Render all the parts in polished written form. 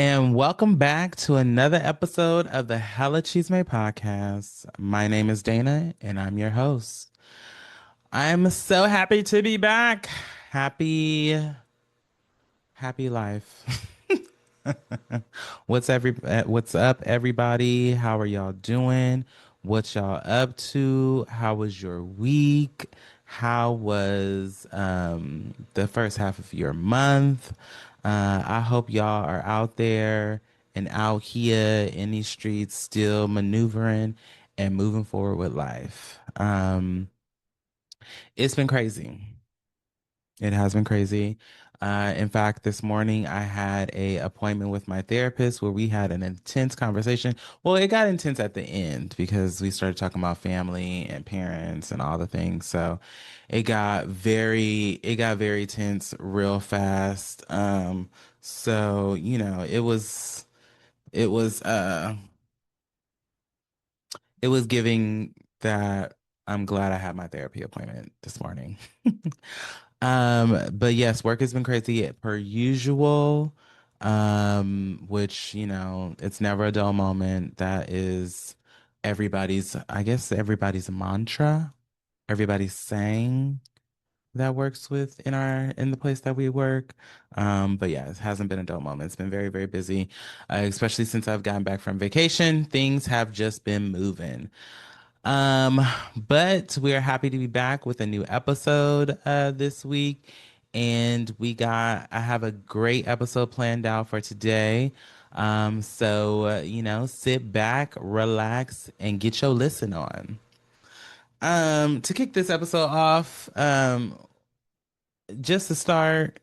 And welcome back to another episode of the Hella Chisme Podcast. My name is Dana, and I'm your host. I'm so happy to be back. Happy, happy life. What's up, everybody? How are y'all doing? What y'all up to? How was your week? How was the first half of your month? I hope y'all are out there and out here in these streets still maneuvering and moving forward with life. It's been crazy. It has been crazy. In fact, this morning I had a appointment with my therapist where we had an intense conversation. Well, it got intense at the end because we started talking about family and parents and all the things. So it got very tense real fast. So, it was it was giving that I'm glad I had my therapy appointment this morning. But yes, work has been crazy per usual. Which, it's never a dull moment. That is I guess everybody's mantra. Everybody's saying that works in the place that we work. But yeah, it hasn't been a dull moment. It's been very, very busy. Especially since I've gotten back from vacation. Things have just been moving. Um, but we are happy to be back with a new episode this week. And I have a great episode planned out for today. Sit back, relax, and get your listen on. To kick this episode off, just to start,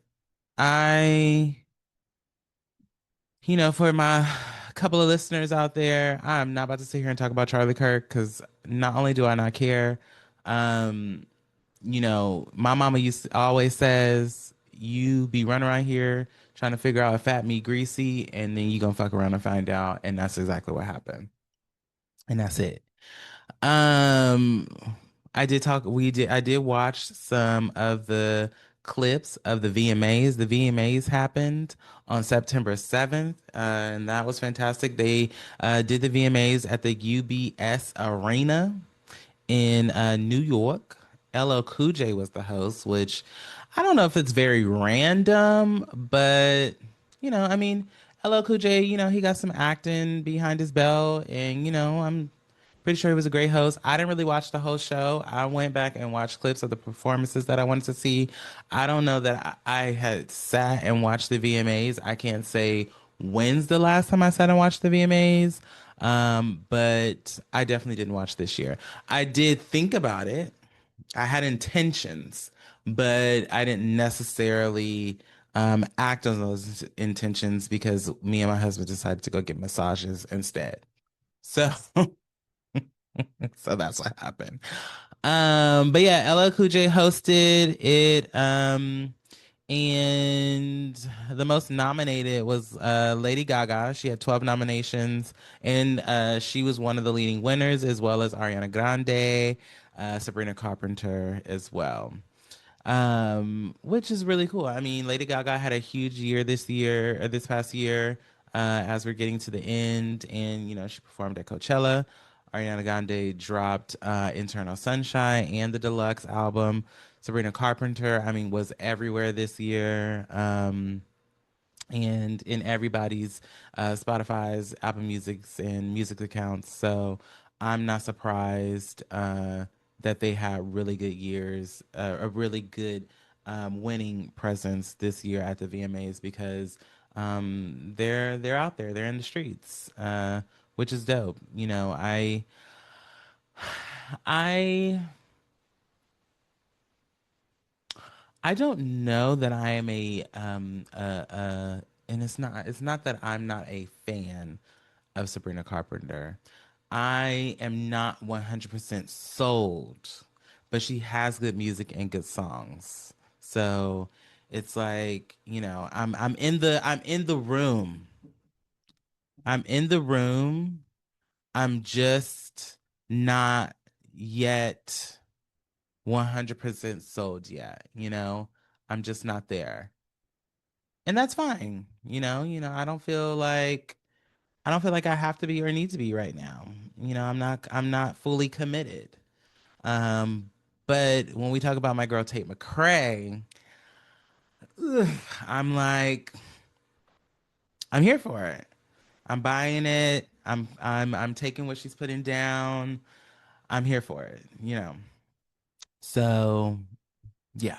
I for my couple of listeners out there, I'm not about to sit here and talk about Charlie Kirk because not only do I not care, um, my mama used to always says, you be running around here trying to figure out if fat meat greasy, and then you gonna fuck around and find out, and that's exactly what happened. And that's it. Um, I did watch some of the clips of the VMAs. The VMAs happened on September 7th, and that was fantastic. They did the VMAs at the UBS Arena in New York. LL Cool J was the host, which I don't know if it's very random, but I mean, LL Cool J, he got some acting behind his belt, and I'm pretty sure he was a great host. I didn't really watch the whole show. I went back and watched clips of the performances that I wanted to see. I don't know that I had sat and watched the VMAs. I can't say when's the last time I sat and watched the VMAs. But I definitely didn't watch this year. I did think about it. I had intentions, but I didn't necessarily act on those intentions because me and my husband decided to go get massages instead. So so that's what happened. But yeah, LL Cool J hosted it. And the most nominated was Lady Gaga. She had 12 nominations, and she was one of the leading winners, as well as Ariana Grande, Sabrina Carpenter as well. Which is really cool. I mean, Lady Gaga had a huge year this past year, as we're getting to the end, and she performed at Coachella. Ariana Grande dropped Internal Sunshine and the deluxe album. Sabrina Carpenter, I mean, was everywhere this year. And in everybody's Spotify's, Apple Music's, and music accounts. So I'm not surprised that they had really good years, a really good winning presence this year at the VMAs because they're out there, they're in the streets, which is dope. I I don't know that I am and it's not that I'm not a fan of Sabrina Carpenter. I am not 100% sold, but she has good music and good songs. So it's like, I'm in the room. I'm in the room. I'm just not yet 100% sold yet. I'm just not there. And that's fine. I don't feel like I have to be or need to be right now. I'm not fully committed. Um, but when we talk about my girl Tate McRae, ugh, I'm like, I'm here for it. I'm buying it. I'm taking what she's putting down. I'm here for it. So yeah.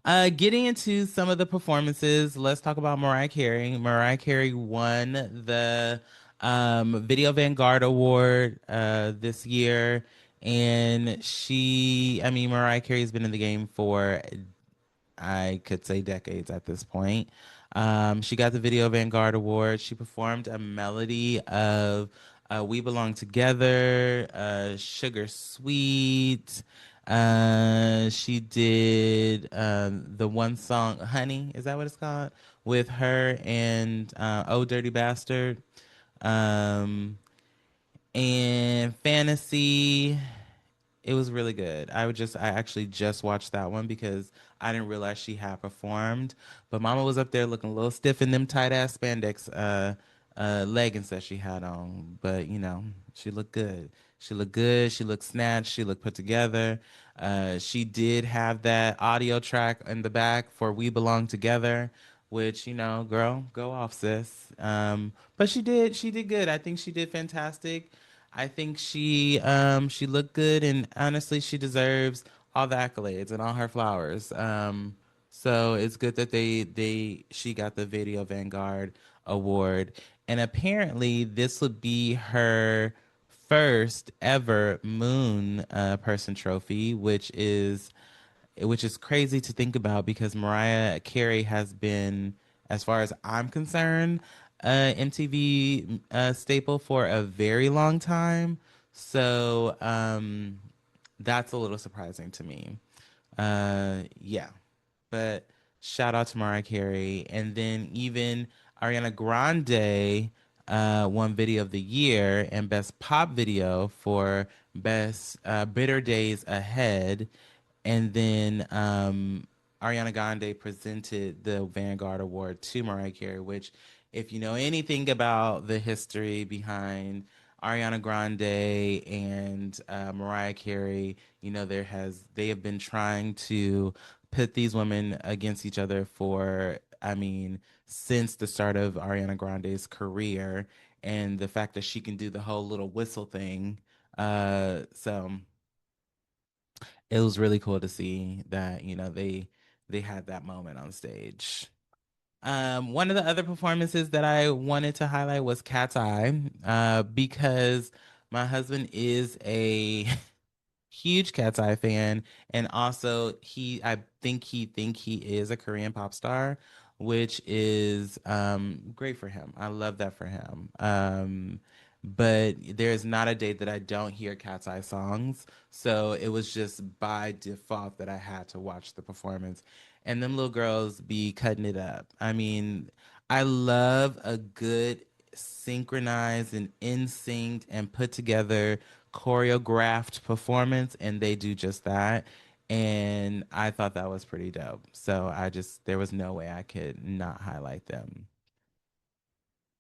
Getting into some of the performances, let's talk about Mariah Carey. Mariah Carey won the Video Vanguard Award this year. And Mariah Carey's been in the game for, I could say, decades at this point. She got the Video Vanguard Award. She performed a melody of We Belong Together, Sugar Sweet. She did the one song, Honey, is that what it's called? With her and Oh Dirty Bastard. Um, and Fantasy. It was really good. I actually just watched that one because I didn't realize she had performed. But Mama was up there looking a little stiff in them tight ass spandex leggings that she had on. But she looked good. She looked good. She looked snatched. She looked put together. She did have that audio track in the back for "We Belong Together," which girl, go off, sis. But she did good. I think she did fantastic. I think she looked good, and honestly, she deserves all the accolades and all her flowers. So it's good that she got the Video Vanguard Award, and apparently this would be her first ever Moon Person trophy, which is crazy to think about because Mariah Carey has been, as far as I'm concerned, MTV staple for a very long time. So that's a little surprising to me. Yeah, but shout out to Mariah Carey, and then even Ariana Grande won Video of the Year and Best Pop Video for Best Bitter Days Ahead, and then Ariana Grande presented the Vanguard Award to Mariah Carey, which, if you know anything about the history behind Ariana Grande and Mariah Carey, they have been trying to pit these women against each other for, since the start of Ariana Grande's career, and the fact that she can do the whole little whistle thing. So it was really cool to see that they had that moment on stage. One of the other performances that I wanted to highlight was Cat's Eye, because my husband is a huge Cat's Eye fan, and also I think he is a Korean pop star, which is great for him. I love that for him. But there's not a day that I don't hear Cat's Eye songs, so it was just by default that I had to watch the performance, and them little girls be cutting it up. I love a good synchronized and in sync and put together choreographed performance, and they do just that. And I thought that was pretty dope. So there was no way I could not highlight them.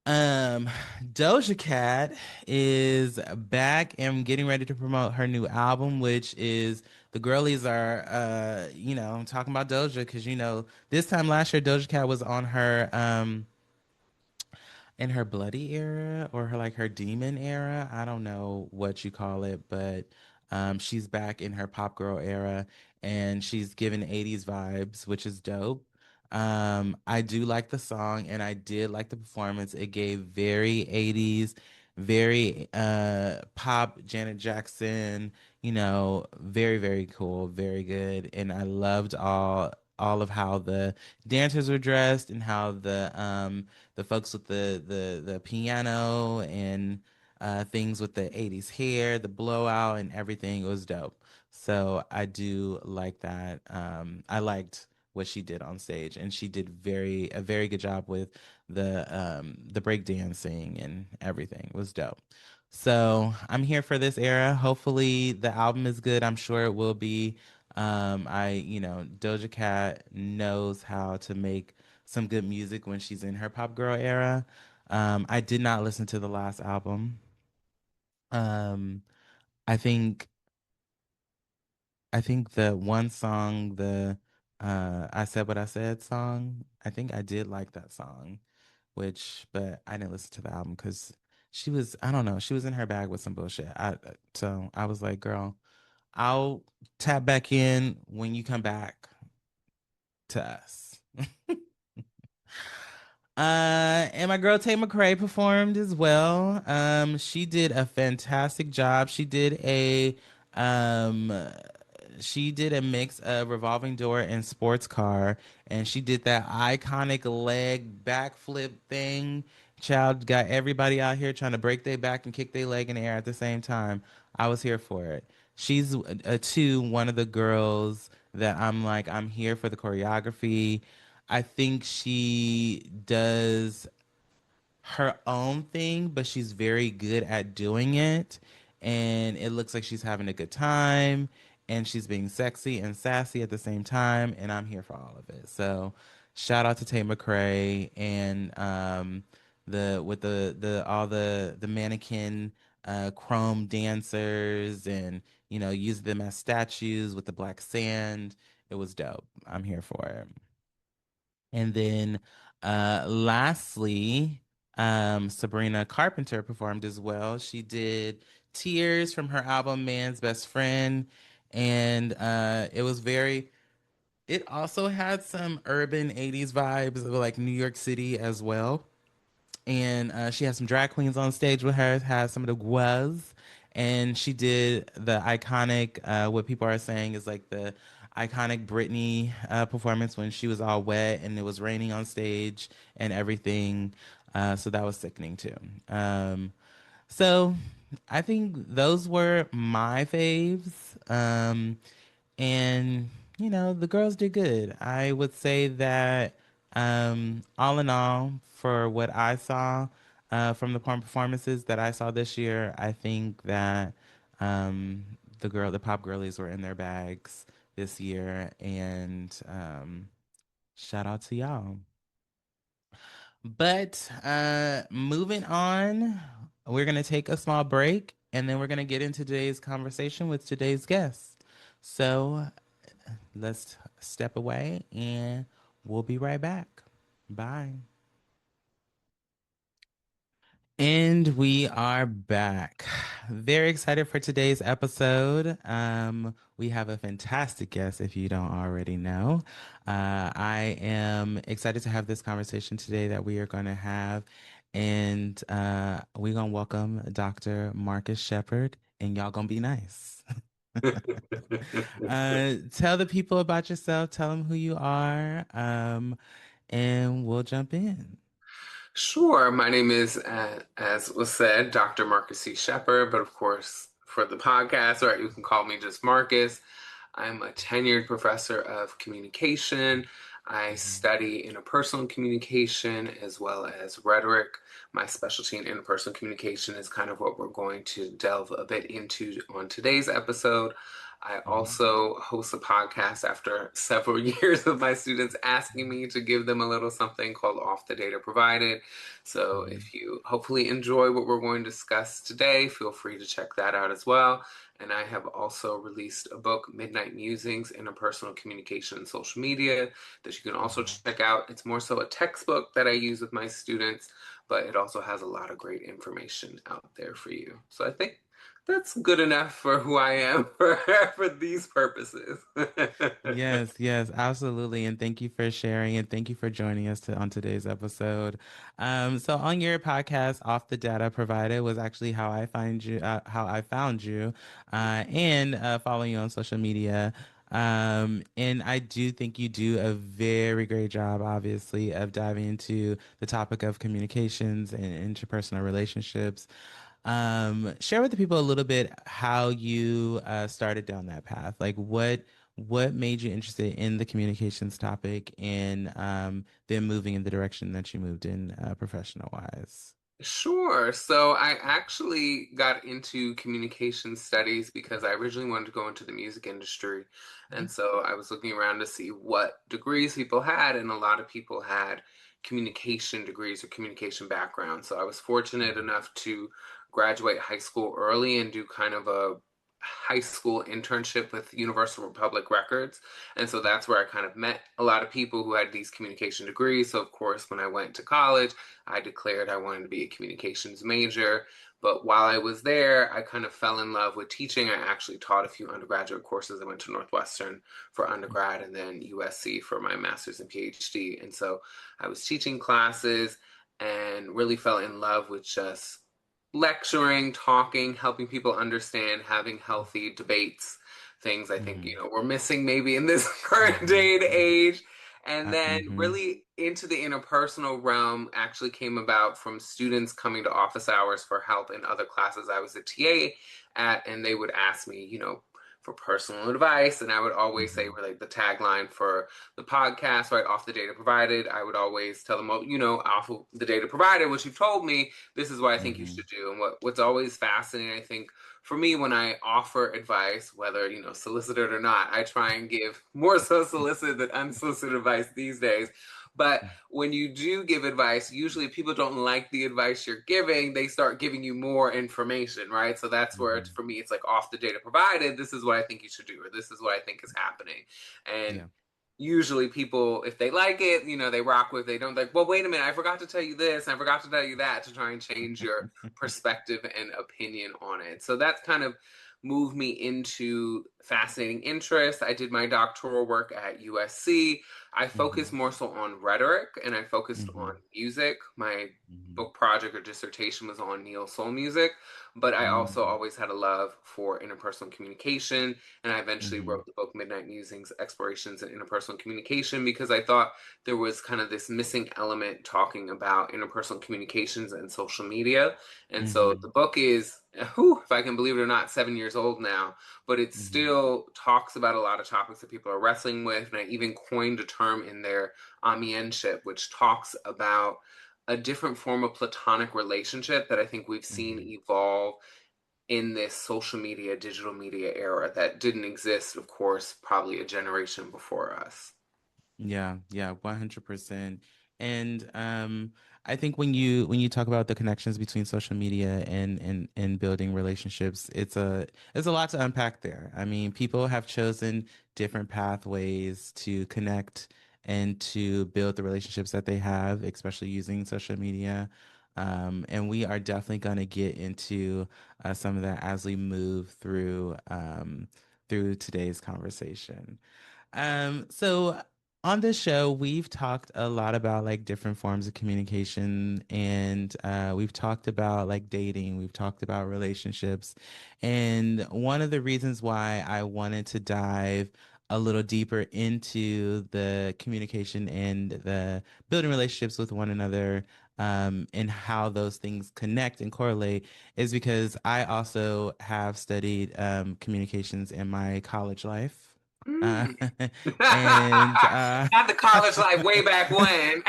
Um, Doja Cat is back and getting ready to promote her new album, which is the girlies are, talking about Doja because this time last year Doja Cat was on her in her bloody era or her demon era. I don't know what you call it, but she's back in her pop girl era, and she's given 80s vibes, which is dope. I do like the song, and I did like the performance. It gave very 80s, very pop Janet Jackson, very, very cool, very good. And I loved all of how the dancers were dressed and how the folks with the piano and things with the 80s hair, the blowout and everything. It was dope. So I do like that. I liked what she did on stage, and she did a very good job with the break dancing and everything. It was dope. So I'm here for this era. Hopefully the album is good. I'm sure it will be. Doja Cat knows how to make some good music when she's in her pop girl era. I did not listen to the last album. Um, I think I think the one song, the I Said What I Said song, I think I did like that song, but I didn't listen to the album because I don't know, she was in her bag with some bullshit. So I was like, girl, I'll tap back in when you come back to us. And my girl Tay McRae performed as well. She did a fantastic job. Um, she did a mix of revolving door and sports car, and she did that iconic leg backflip thing. Child got everybody out here trying to break their back and kick their leg in the air at the same time. I was here for it. She's too one of the girls that I'm like, I'm here for the choreography. I think she does her own thing, but she's very good at doing it. And it looks like she's having a good time and she's being sexy and sassy at the same time. And I'm here for all of it. So shout out to Tay McRae and the with the all the mannequin chrome dancers and use them as statues with the black sand. It was dope. I'm here for it. And then lastly, Sabrina Carpenter performed as well. She did Tears from her album Man's Best Friend. And it also had some urban 80s vibes of like New York City as well. And she had some drag queens on stage with her, had some of the guas, and she did the iconic, what people are saying is like the iconic Britney performance when she was all wet and it was raining on stage and everything. So that was sickening too. So I think those were my faves. And the girls did good. I would say that all in all, for what I saw from the performances that I saw this year, I think that the pop girlies were in their bags this year, and shout out to y'all. But moving on, we're going to take a small break and then we're going to get into today's conversation with today's guest. So let's step away and we'll be right back. Bye. And we are back. Very excited for today's episode. We have a fantastic guest, if you don't already know. I am excited to have this conversation today that we are going to have. And we're going to welcome Dr. Marcus Shepard, and y'all going to be nice. Tell the people about yourself, tell them who you are, and we'll jump in. Sure. My name is, as was said, Dr. Marcus C. Shepard, but of course, for the podcast, right, you can call me just Marcus. I'm a tenured professor of communication. I Mhm. study interpersonal communication as well as rhetoric. My specialty in interpersonal communication is kind of what we're going to delve a bit into on today's episode. I Mhm. also host a podcast after several years of my students asking me to give them a little something called Off the Data Provided. So Mhm. if you hopefully enjoy what we're going to discuss today, feel free to check that out as well. And I have also released a book, Midnight Musings, Interpersonal Communication and Social Media, that you can also Mhm. check out. It's more so a textbook that I use with my students, but it also has a lot of great information out there for you. So I think that's good enough for who I am for these purposes. Yes, yes, absolutely. And thank you for sharing and thank you for joining us on today's episode. So on your podcast, Off the Data Provided was actually how I found you, and following you on social media. And I do think you do a very great job, obviously, of diving into the topic of communications and interpersonal relationships. Share with the people a little bit how you started down that path. Like what made you interested in the communications topic and then moving in the direction that you moved in professional wise? Sure. So I actually got into communication studies because I originally wanted to go into the music industry. And so I was looking around to see what degrees people had, and a lot of people had communication degrees or communication backgrounds. So I was fortunate Mhm. enough to graduate high school early and do kind of a high school internship with Universal Republic Records. And so that's where I kind of met a lot of people who had these communication degrees. So, of course, when I went to college, I declared I wanted to be a communications major. But while I was there, I kind of fell in love with teaching. I actually taught a few undergraduate courses. I went to Northwestern for undergrad and then USC for my master's and PhD. And so I was teaching classes and really fell in love with just lecturing, talking, helping people understand, having healthy debates, things I think, Mhm. we're missing maybe in this current Mhm. day and age. And then Mhm. really into the interpersonal realm actually came about from students coming to office hours for help in other classes I was a TA at, and they would ask me, for personal advice. And I would always say, Mhm. like the tagline for the podcast, right, off the data provided, I would always tell them, well, off of the data provided, what you've told me, this is what I think you Mhm. should do. And what's always fascinating, I think, for me when I offer advice, whether, solicited or not, I try and give more so solicited than unsolicited advice these days. But when you do give advice, usually if people don't like the advice you're giving, they start giving you more information, right? So that's where Mhm. for me, it's like off the data provided, this is what I think you should do, or this is what I think is happening. And Yeah. usually people, if they like it, they rock with it. They don't like, well, wait a minute, I forgot to tell you this, I forgot to tell you that, to try and change your perspective and opinion on it. So that's kind of moved me into fascinating interests. I did my doctoral work at USC. I focused Mhm. more so on rhetoric and I focused on Mhm. music. My Mhm. book project or dissertation was on neo soul music, but I also Mhm. always had a love for interpersonal communication, and I eventually Mhm. wrote the book Midnight Musings, Explorations in Interpersonal Communication, because I thought there was kind of this missing element talking about interpersonal communications and social media. And so the Mhm. book is, whew, if I can believe it or not, 7 years old now, but it Mhm. still talks about a lot of topics that people are wrestling with. And I even coined a term in there, amienship, which talks about a different form of platonic relationship that I think we've seen Mhm. evolve in this social media, digital media era that didn't exist, of course, probably a generation before us. Yeah, yeah, 100%. And I think when you talk about the connections between social media and building relationships, it's a lot to unpack there. I mean, people have chosen different pathways to connect and to build the relationships that they have, especially using social media. And we are definitely going to get into some of that as we move through today's conversation. So on this show, we've talked a lot about like different forms of communication, and we've talked about like dating, we've talked about relationships. And one of the reasons why I wanted to dive a little deeper into the communication and the building relationships with one another, and how those things connect and correlate is because I also have studied communications in my college life. Uh, Mm. and Not the college life way back when.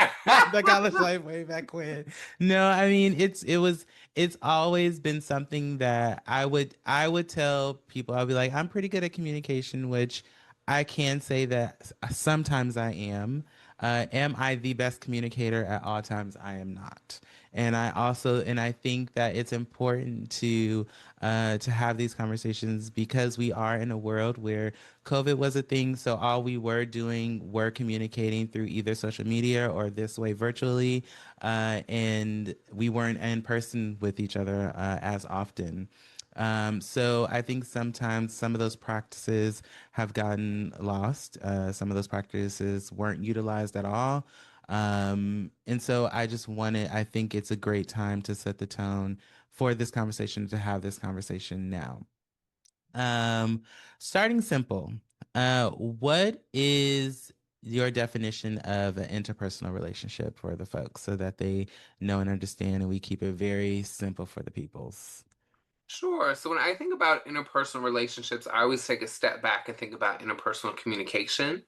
the college life way back when. No, I mean it's always been something that I would tell people. I'll be like, I'm pretty good at communication, which I can say that sometimes I am. Am I the best communicator at all times? I am not. And I think that it's important to have these conversations because we are in a world where COVID was a thing. So all we were doing were communicating through either social media or this way virtually, and we weren't in person with each other as often. So I think sometimes some of those practices have gotten lost. Some of those practices weren't utilized at all. And so I think it's a great time to set the tone for this conversation, to have this conversation now. Um, Starting simple. What is your definition of an interpersonal relationship for the folks so that they know and understand and we keep it very simple for the peoples? Sure. So when I think about interpersonal relationships, I always take a step back and think about interpersonal communication.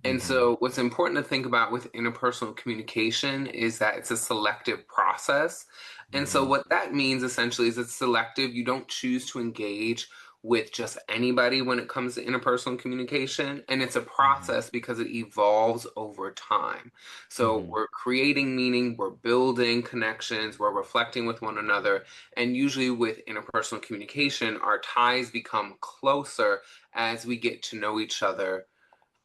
And Mm-hmm. so, what's important to think about with interpersonal communication is that it's a selective process. And so, Mm-hmm. what that means essentially is it's selective. You don't choose to engage with just anybody when it comes to interpersonal communication. And it's a Mm-hmm. process because it evolves over time. So, Mm-hmm. we're creating meaning, we're building connections, we're reflecting with one another. And usually, with interpersonal communication, our ties become closer as we get to know each other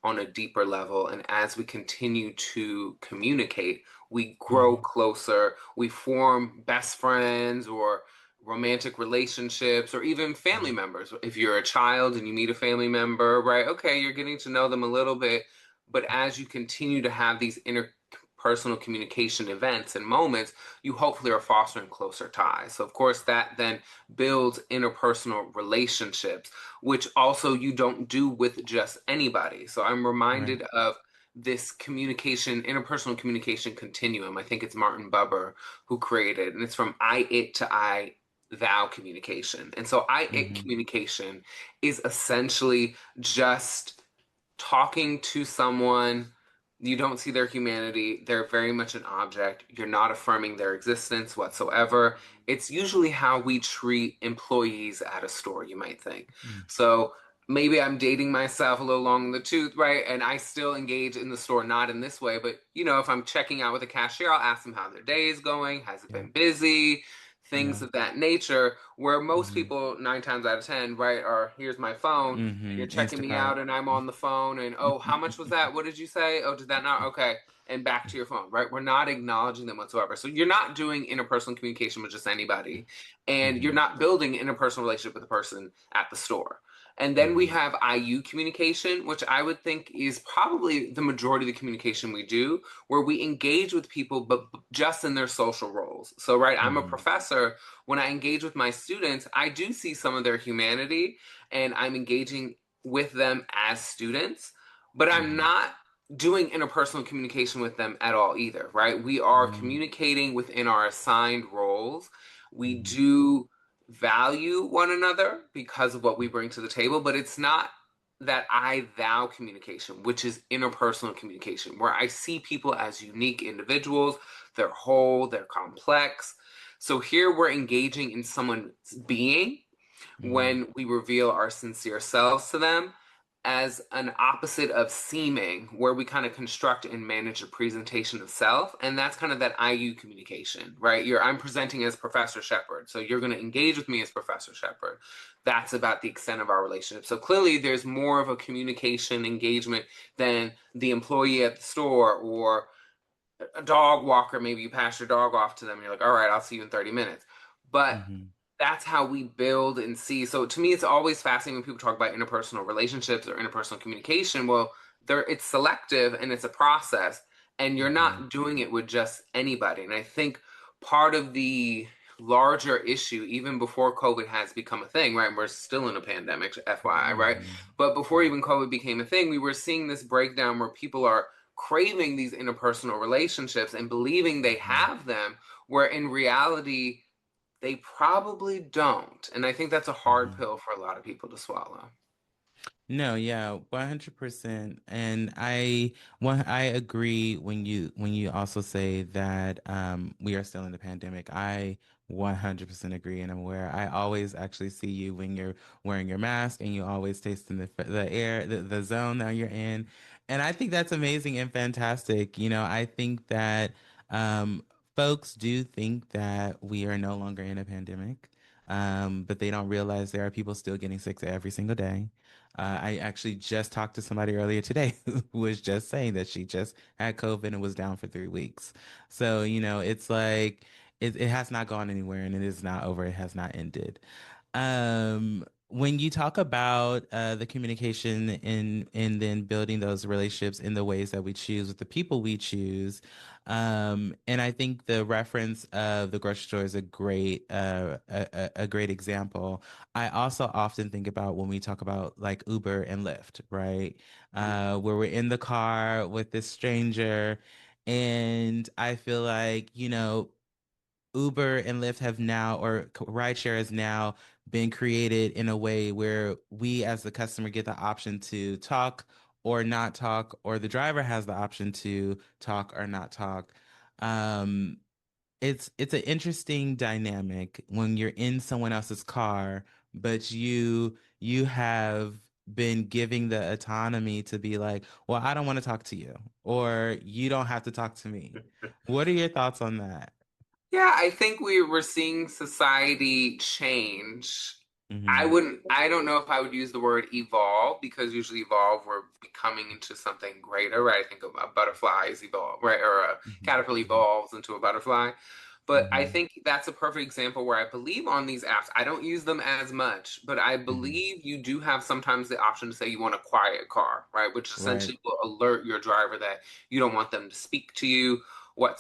on a deeper level. And as we continue to communicate, we grow Mm-hmm. closer, we form best friends or romantic relationships or even family members. If you're a child and you meet a family member, right? Okay, you're getting to know them a little bit. But as you continue to have these interpersonal communication events and moments, you hopefully are fostering closer ties. So, of course, that then builds interpersonal relationships, which also you don't do with just anybody. So I'm Right. reminded of this communication, interpersonal communication continuum. I think it's Martin Buber who created, and it's from I it to I thou communication. And so I it Mm-hmm. communication is essentially just talking to someone. You don't see their humanity. They're very much an object. You're not affirming their existence whatsoever. It's usually how we treat employees at a store, you might think. So maybe I'm dating myself a little long in the tooth, right? And I still engage in the store, not in this way, but if I'm checking out with a cashier, I'll ask them how their day is going. Has it Yeah. been busy? Things Yeah. of that nature, where most Mm-hmm. people, 9 times out of 10, right, are here's my phone, and you're Mm-hmm. checking me Instacart. out and I'm on the phone and oh, how much was that? What did you say? Oh, did that not? Okay. And back to your phone, right? We're not acknowledging them whatsoever. So you're not doing interpersonal communication with just anybody. And you're Mm-hmm. not building an interpersonal relationship with the person at the store. And then we Mm-hmm. have IU communication, which I would think is probably the majority of the communication we do, where we engage with people, but just in their social roles. So, right, I'm a Mm-hmm. professor. When I engage with my students, I do see some of their humanity and I'm engaging with them as students, but I'm Mm-hmm. not doing interpersonal communication with them at all either, right? We are Mm-hmm. communicating within our assigned roles. We Mm-hmm. do value one another because of what we bring to the table, but it's not that I thou communication, which is interpersonal communication, where I see people as unique individuals, they're whole, they're complex. So here we're engaging in someone's being Mm-hmm. when we reveal our sincere selves to them as an opposite of seeming, where we kind of construct and manage a presentation of self. And that's kind of that IU communication, right? I'm presenting as Professor Shepard. So you're going to engage with me as Professor Shepard. That's about the extent of our relationship. So clearly there's more of a communication engagement than the employee at the store or a dog walker. Maybe you pass your dog off to them and you're like, all right, I'll see you in 30 minutes. But Mm-hmm. that's how we build and see. So to me, it's always fascinating when people talk about interpersonal relationships or interpersonal communication. Well, it's selective and it's a process, and you're Mm-hmm. not doing it with just anybody. And I think part of the larger issue, even before COVID has become a thing, right? We're still in a pandemic, FYI, right? Mm-hmm. But before even COVID became a thing, we were seeing this breakdown where people are craving these interpersonal relationships and believing they Mm-hmm. have them, where in reality, they probably don't. And I think that's a hard Mm-hmm. pill for a lot of people to swallow. No, yeah, 100%. And I agree when you also say that we are still in the pandemic. I 100% agree and I'm aware. I always actually see you when you're wearing your mask and you always tasting the air, the zone that you're in. And I think that's amazing and fantastic. I think that um folks do think that we are no longer in a pandemic. But they don't realize there are people still getting sick every single day. I actually just talked to somebody earlier today who was just saying that she just had COVID and was down for 3 weeks. So, it's like it has not gone anywhere and it is not over. It has not ended. When you talk about the communication and then building those relationships in the ways that we choose with the people we choose, and I think the reference of the grocery store is a great example. I also often think about when we talk about like Uber and Lyft, right? Where we're in the car with this stranger, and I feel like, Uber and Lyft have now, or rideshare has now been created in a way where we as the customer get the option to talk or not talk, or the driver has the option to talk or not talk. Um, it's an interesting dynamic when you're in someone else's car, but you have been giving the autonomy to be like, well, I don't want to talk to you, or you don't have to talk to me. What are your thoughts on that? Yeah, I think we're seeing society change. Hmm. I don't know if I would use the word evolve because usually evolve, we're becoming into something greater, right? I think of butterflies evolve, right? Or a caterpillar Hmm. evolves into a butterfly. But I Hmm. think that's a perfect example where I believe on these apps, I don't use them as much, but I Hmm. believe you do have sometimes the option to say you want a quiet car, right? Which Right. essentially will alert your driver that you don't want them to speak to you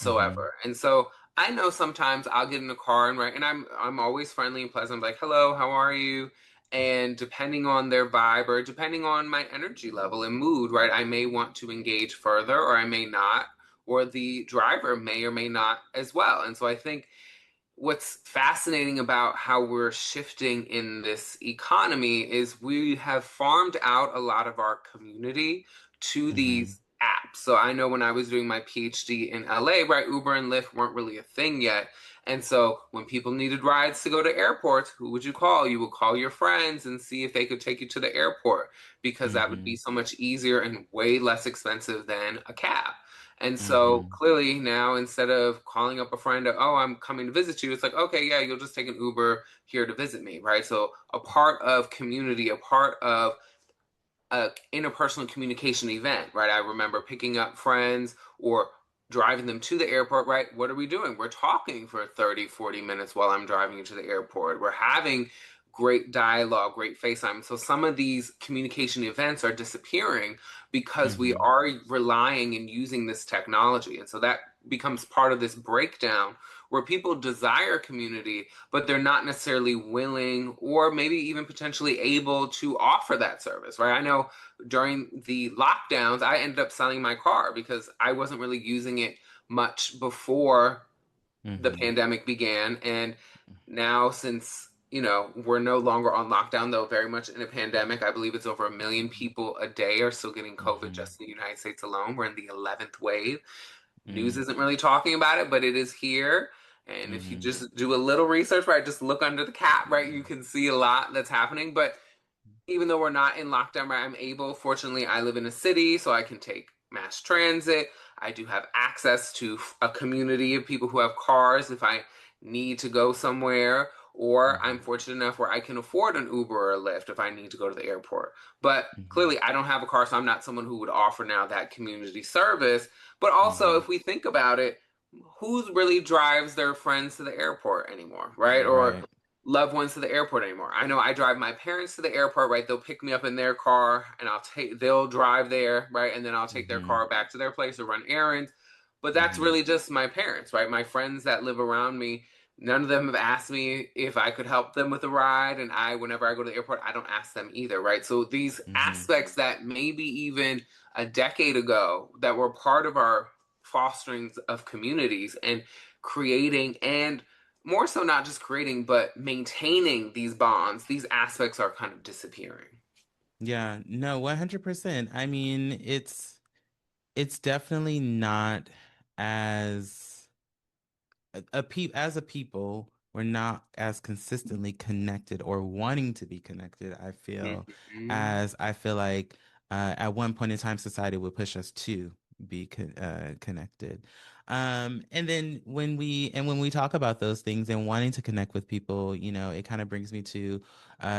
Hmm. whatsoever. And so I know sometimes I'll get in a car and I'm always friendly and pleasant. I'm like, hello, how are you? And depending on their vibe or depending on my energy level and mood, right, I may want to engage further or I may not, or the driver may or may not as well. And so I think what's fascinating about how we're shifting in this economy is we have farmed out a lot of our community to Hmm. these apps. So I know when I was doing my PhD in LA, right, Uber and Lyft weren't really a thing yet. And so when people needed rides to go to airports, who would you call? You would call your friends and see if they could take you to the airport because that would be Hmm. so much easier and way less expensive than a cab. And so Hmm. clearly now, instead of calling up a friend, oh, I'm coming to visit you, it's like, okay, yeah, you'll just take an Uber here to visit me, right? So a part of community, a part of a interpersonal communication event, right? I remember picking up friends or driving them to the airport, right? What are we doing? We're talking for 30, 40 minutes while I'm driving you to the airport. We're having great dialogue, great FaceTime. So some of these communication events are disappearing because we Hmm. are relying and using this technology. And so that becomes part of this breakdown where people desire community, but they're not necessarily willing or maybe even potentially able to offer that service, right? I know during the lockdowns, I ended up selling my car because I wasn't really using it much before the Hmm. pandemic began. And now, since we're no longer on lockdown, though very much in a pandemic, I believe it's over 1 million people a day are still getting COVID Hmm. just in the United States alone. We're in the 11th wave. News Hmm. isn't really talking about it, but it is here. And if you Hmm. just do a little research, right, just look under the cap, right, you can see a lot that's happening. But even though we're not in lockdown, right, I'm able, fortunately, I live in a city, so I can take mass transit. I do have access to a community of people who have cars if I need to go somewhere, or I'm Hmm. fortunate enough where I can afford an Uber or a Lyft if I need to go to the airport. But Hmm. clearly, I don't have a car, so I'm not someone who would offer now that community service. But also, Hmm. if we think about it, who really drives their friends to the airport anymore, right? Or Right. loved ones to the airport anymore. I know I drive my parents to the airport, right? They'll pick me up in their car and they'll drive there, right? And then I'll take their Hmm. car back to their place to run errands. But that's Hmm. really just my parents, right? My friends that live around me, none of them have asked me if I could help them with a ride. And whenever I go to the airport, I don't ask them either, right? So these Hmm. aspects that maybe even a decade ago that were part of our fosterings of communities and creating and more so not just creating but maintaining these bonds, these aspects are kind of disappearing. Yeah, no, 100%. I mean, it's definitely not as as a people, we're not as consistently connected or wanting to be connected, I feel, Mhm. as I feel like at one point in time society would push us to be connected. And then when we talk about those things and wanting to connect with people, it kind of brings me to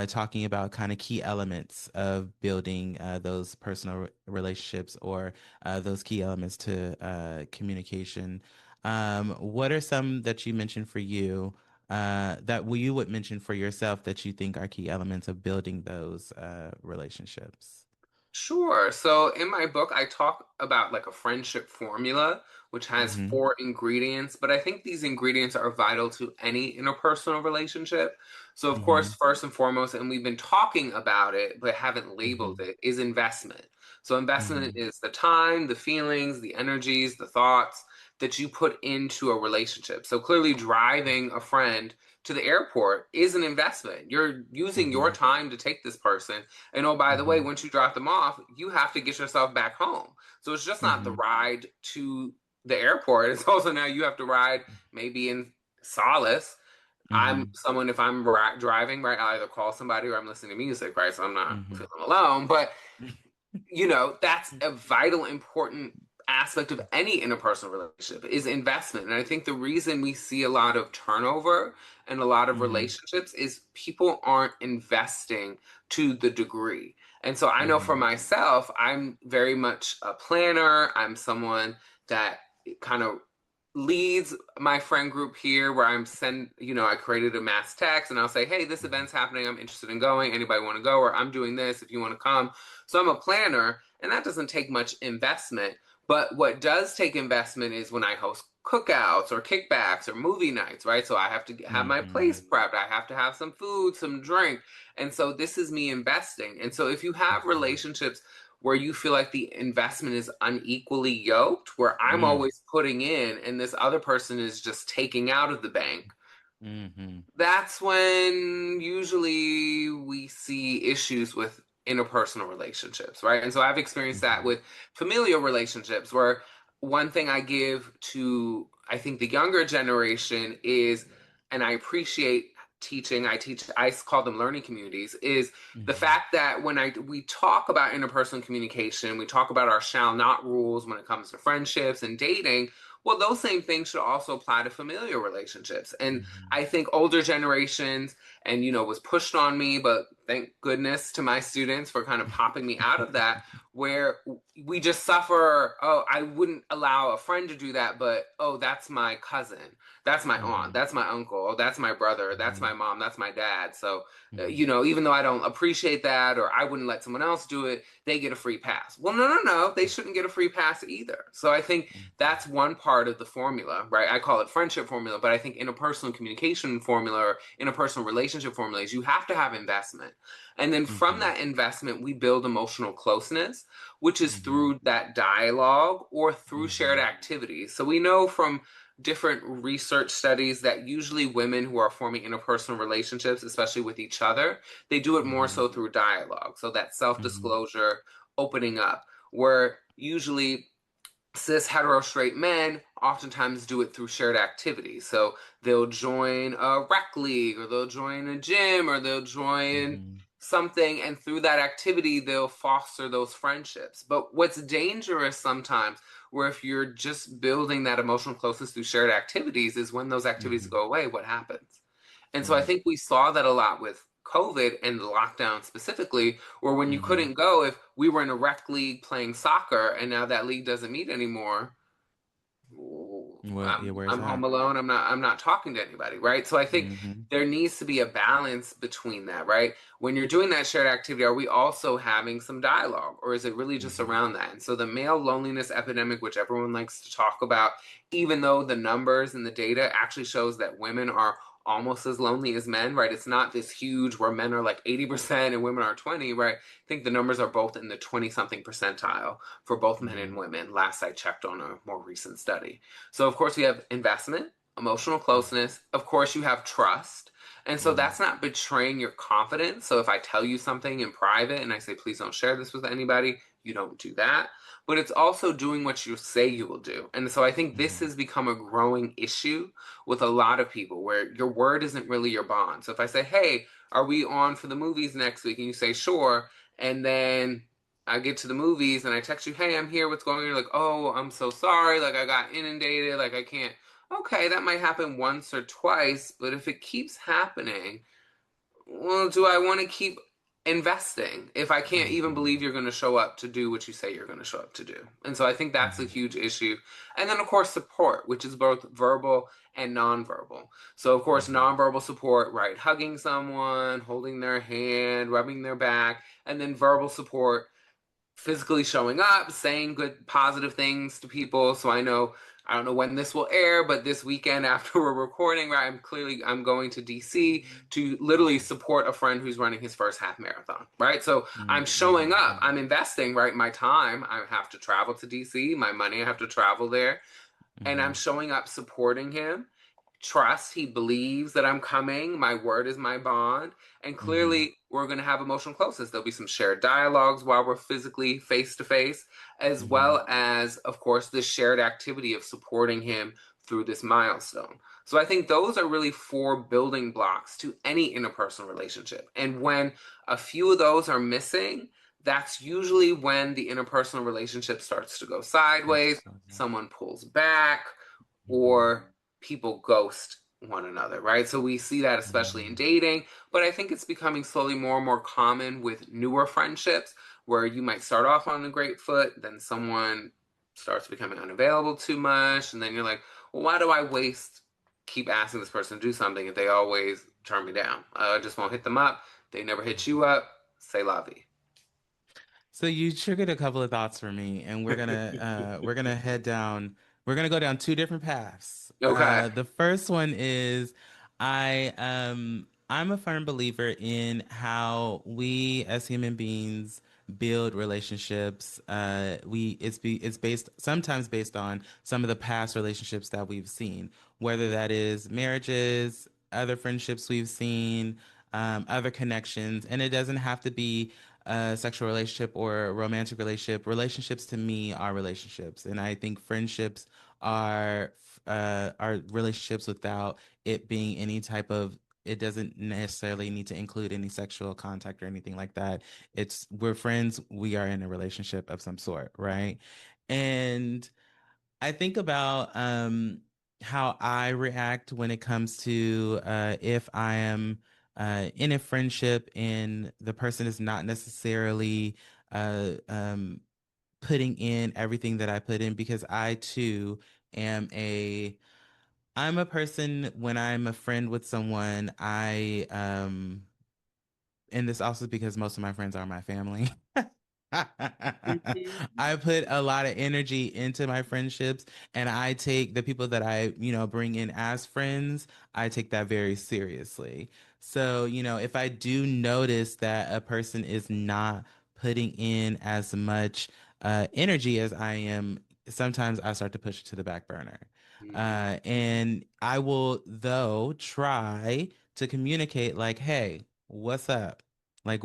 talking about kind of key elements of building those personal relationships, or those key elements to communication. What are some that you mentioned for you, that you would mention for yourself, that you think are key elements of building those relationships? Sure. So in my book, I talk about like a friendship formula, which has Mm-hmm. 4 ingredients, but I think these ingredients are vital to any interpersonal relationship. So, of Mm-hmm. course, first and foremost, and we've been talking about it, but haven't labeled Mm-hmm. it, is investment. So, investment Mm-hmm. is the time, the feelings, the energies, the thoughts that you put into a relationship. So clearly driving a friend to the airport is an investment. You're using your Mm-hmm. time to take this person. And oh, by the way, Mm-hmm. once you drop them off, you have to get yourself back home. So it's just not the Mm-hmm. ride to the airport. It's also now you have to ride maybe in solace. I'm Mm-hmm. someone, if I'm driving, right, I either call somebody or I'm listening to music, right? So I'm not Mm-hmm. feeling alone. But that's a vital, important aspect of any interpersonal relationship is investment. And I think the reason we see a lot of turnover and a lot of Mm-hmm. relationships is people aren't investing to the degree. And so I know for Mm-hmm. myself, I'm very much a planner. I'm someone that kind of leads my friend group here where I created a mass text and I'll say, hey, this event's happening. I'm interested in going. Anybody want to go? Or I'm doing this if you want to come. So I'm a planner and that doesn't take much investment. But what does take investment is when I host cookouts or kickbacks or movie nights, right? So I have to have my Mm-hmm. place prepped. I have to have some food, some drink. And so this is me investing. And so if you have relationships where you feel like the investment is unequally yoked, where I'm Mm-hmm. always putting in and this other person is just taking out of the bank, Mm-hmm. that's when usually we see issues with interpersonal relationships, right? And so I've experienced that with familial relationships where one thing I give to, I think, the younger generation is, and I appreciate teaching, I call them learning communities, is the Mm-hmm. fact that when we talk about interpersonal communication, we talk about our shall not rules when it comes to friendships and dating. Well, those same things should also apply to familial relationships. And Mm-hmm. I think older generations, and was pushed on me, but thank goodness to my students for kind of popping me out of that, where we just suffer. Oh, I wouldn't allow a friend to do that, but oh, that's my cousin, that's my aunt, Mm-hmm. that's my uncle, oh, that's my brother, that's Mm-hmm. my mom, that's my dad. So, Mm-hmm. even though I don't appreciate that or I wouldn't let someone else do it, they get a free pass. Well, no, no, no, they shouldn't get a free pass either. So I think that's one part of the formula, right? I call it friendship formula, but I think interpersonal communication formula or interpersonal relationship formula is you have to have investment. And then from Mm-hmm. that investment, we build emotional closeness, which is Mm-hmm. through that dialogue or through shared Mm-hmm. activities. So we know from different research studies that usually women who are forming interpersonal relationships, especially with each other, they do it more Mm-hmm. so through dialogue. So that self Mm-hmm. disclosure, opening up, where usually cis hetero straight men oftentimes do it through shared activities. So they'll join a rec league or they'll join a gym or they'll join Mm-hmm. something, and through that activity they'll foster those friendships. But what's dangerous sometimes, where if you're just building that emotional closeness through shared activities, is when those activities Mm-hmm. go away, what happens? And so I Right. think we saw that a lot with COVID and the lockdown specifically, or when you Mm-hmm. couldn't go, if we were in a rec league playing soccer and now that league doesn't meet anymore, Well, yeah, I'm where's I'm that? home alone. I'm not talking to anybody, right? So I think Mm-hmm. there needs to be a balance between that, right? When you're doing that shared activity, are we also having some dialogue, or is it really just Mm-hmm. around that? And so the male loneliness epidemic, which everyone likes to talk about, even though the numbers and the data actually shows that women are almost as lonely as men, right? It's not this huge where men are like 80% and women are 20, right? I think the numbers are both in the 20 something percentile for both men Mm-hmm. and women, last I checked on a more recent study. So, of course, you have investment, emotional closeness. Of course, you have trust. And so Mm-hmm. that's not betraying your confidence. So if I tell you something in private and I say, please don't share this with anybody, you don't do that. But it's also doing what you say you will do. And so I think this Mm-hmm. has become a growing issue with a lot of people where your word isn't really your bond. So if I say, hey, are we on for the movies next week? And you say, sure. And then I get to the movies and I text you, hey, I'm here. What's going on? You're like, oh, I'm so sorry. Like, I got inundated. Like, I can't. Okay, that might happen once or twice. But if it keeps happening, well, do I want to keep investing if I can't even Mm-hmm. believe you're going to show up to do what you say you're going to show up to do? And so I think that's a Mm-hmm. huge issue. And then, of course, support, which is both verbal and nonverbal. So, of course, Mm-hmm. nonverbal support, right? Hugging someone, holding their hand, rubbing their back, and then verbal support, physically showing up, saying good, positive things to people. So I don't know when this will air, but this weekend after we're recording, right, I'm going to DC to literally support a friend who's running his first half marathon, right? So I'm showing Mm-hmm. up, I'm investing, right, my time. I have to travel to DC, my money, I have to travel there. and I'm Mm-hmm. showing up supporting him, trust, he believes that I'm coming. My word is my bond. And Mm-hmm. clearly, we're going to have emotional closeness. There'll be some shared dialogues while we're physically face to face, as Mm-hmm. well as, of course, the shared activity of supporting him through this milestone. So I think those are really four building blocks to any interpersonal relationship. And when a few of those are missing, that's usually when the interpersonal relationship starts to go Starts sideways, to go down. someone pulls back, Mm-hmm. or people ghost one another, right? So we see that especially in dating, but I think it's becoming slowly more and more common with newer friendships where you might start off on a great foot, then someone starts becoming unavailable too much, and then you're like, well, why do I keep asking this person to do something if they always turn me down? I just won't hit them up. They never hit Mm-hmm. you up. Say la vie. So you triggered a couple of thoughts for me, and we're gonna head down. We're gonna go down two different paths. Okay. The first one is I'm a firm believer in how we as human beings build relationships. It's based sometimes based on some of the past relationships that we've seen, whether that is marriages, other friendships we've seen, other connections, and it doesn't have to be a sexual relationship or a romantic relationship. Relationships to me are relationships, and I think friendships are relationships without it being any type of. It doesn't necessarily need to include any sexual contact or anything like that. It's we're friends. We are in a relationship of some sort, right? And I think about how I react when it comes to if I am in a friendship and the person is not necessarily uh, um, putting in everything that I put in because I too am a I'm a person when I'm a friend with someone and this also because most of my friends are my family. Mhm. I put a lot of energy into my friendships and I take the people that bring in as friends, I take that very seriously. So, if I do notice that a person is not putting in as much energy as I am, sometimes I start to push it to the back burner. Mhm. And I will, though, try to communicate like, hey, what's up? Like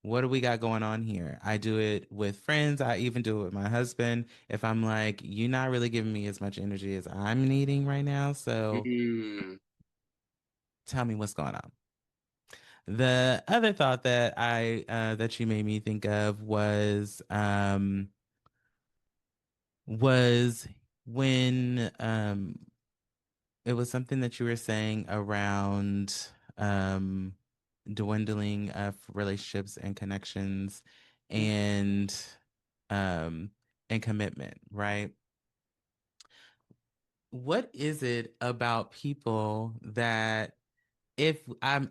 what do we got going on here? I do it with friends. I even do it with my husband. If I'm like, you're not really giving me as much energy as I'm needing right now, so Mhm. tell me what's going on. The other thought that I that you made me think of was when it was something that you were saying around um dwindling of relationships and connections and um and commitment, right? What is it about people that if I'm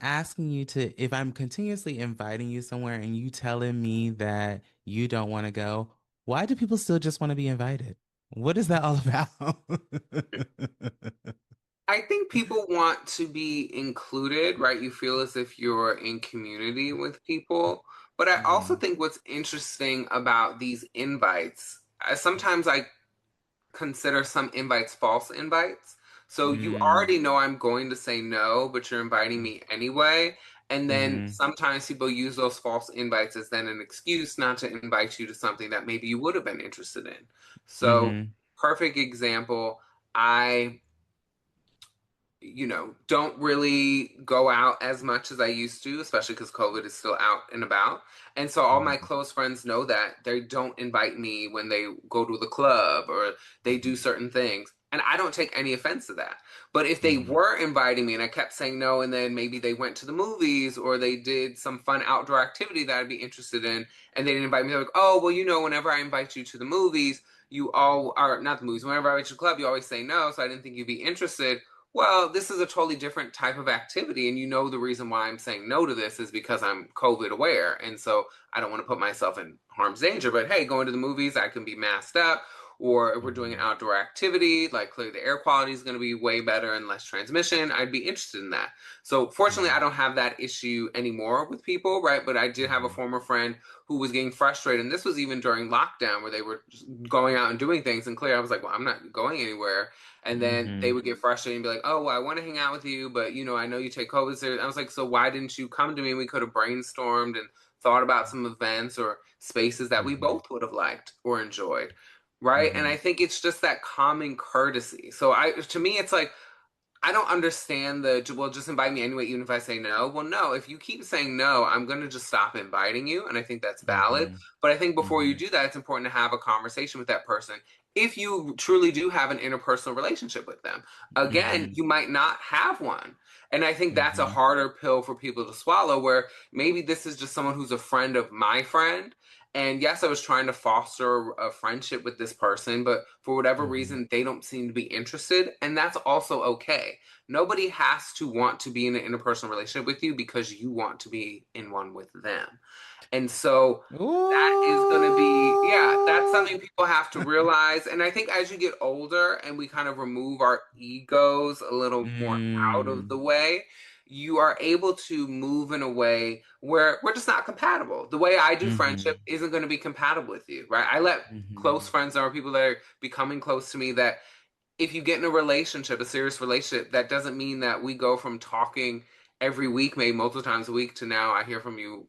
continuously inviting you somewhere and you telling me that you don't want to go, why do people still just want to be invited? What is that all about? I think people want to be included, right? You feel as if you're in community with people. But I also Hmm. think what's interesting about these invites, sometimes I consider some invites false invites. So you Mm. already know I'm going to say no, but you're inviting me anyway. And then Mm-hmm. sometimes people use those false invites as then an excuse not to invite you to something that maybe you would have been interested in. So, Mm-hmm. perfect example, I don't really go out as much as I used to, especially because COVID is still out and about. And so all my Mm-hmm. close friends know that they don't invite me when they go to the club or they do certain things. And I don't take any offense to that. But if they Mm-hmm. were inviting me and I kept saying no, and then maybe they went to the movies or they did some fun outdoor activity that I'd be interested in, and they didn't invite me, they're like, oh, well, whenever I invite you to the movies, you all are not the movies, whenever I invite you to the club, you always say no. So I didn't think you'd be interested. Well, this is a totally different type of activity, and the reason why I'm saying no to this is because I'm COVID aware, and so I don't want to put myself in harm's danger. But hey, going to the movies, I can be masked up, or if we're doing an Mm-hmm. outdoor activity, like clearly the air quality is going to be way better and less transmission, I'd be interested in that. So fortunately, I Mm-hmm. don't have that issue anymore with people, right? But I did have a Mm-hmm. former friend who was getting frustrated, and this was even during lockdown where they were just going out and doing things. And clearly, I was like, well, I'm not going anywhere. And then they Mm-hmm. would get frustrated and be like, oh, well, I want to hang out with you, but I know you take COVID serious. I was like, so why didn't you come to me? We could have brainstormed and thought about some events or spaces that we Mm-hmm. both would have liked or enjoyed. Right. And Mm-hmm. I think it's just that common courtesy. So to me, it's like, I don't understand well, just invite me anyway, even if I say no. Well, no, if you keep saying no, I'm going to just stop inviting you. And I think that's valid. Mm-hmm. But I think before you Mm-hmm. do that, it's important to have a conversation with that person. If you truly do have an interpersonal relationship with them, again, Mm-hmm. you might not have one. And I think that's a Mm-hmm. harder pill for people to swallow, where maybe this is just someone who's a friend of my friend. And yes, I was trying to foster a friendship with this person, but for whatever Mm-hmm. reason, they don't seem to be interested. And that's also okay. Nobody has to want to be in an interpersonal relationship with you because you want to be in one with them. And so that is going to be, yeah, that's Ooh. something people have to realize. And I think as you get older and we kind of remove our egos a little more out of Mm. the way, you are able to move in a way where we're just not compatible. The way I do Mm-hmm. friendship isn't going to be compatible with you, right? I let close Mm-hmm. friends or people that are becoming close to me that if you get in a relationship, a serious relationship, that doesn't mean that we go from talking every week, maybe multiple times a week, to now I hear from you,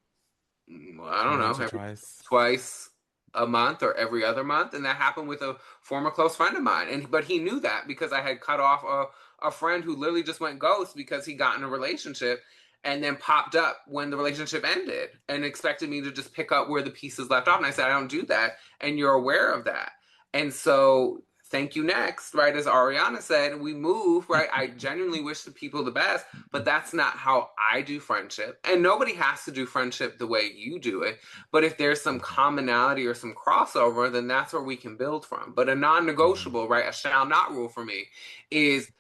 I don't know, Once or every twice. twice a month or every other month. And that happened with a former close friend of mine. But he knew that because I had cut off a friend who literally just went ghost because he got in a relationship and then popped up when the relationship ended and expected me to just pick up where the pieces left off. And I said, I don't do that. And you're aware of that. And so thank you next, right? As Ariana said, we move, right? I genuinely wish the people the best, but that's not how I do friendship. And nobody has to do friendship the way you do it. But if there's some commonality or some crossover, then that's where we can build from. But a non Mm-hmm. negotiable, right? A shall not rule for me is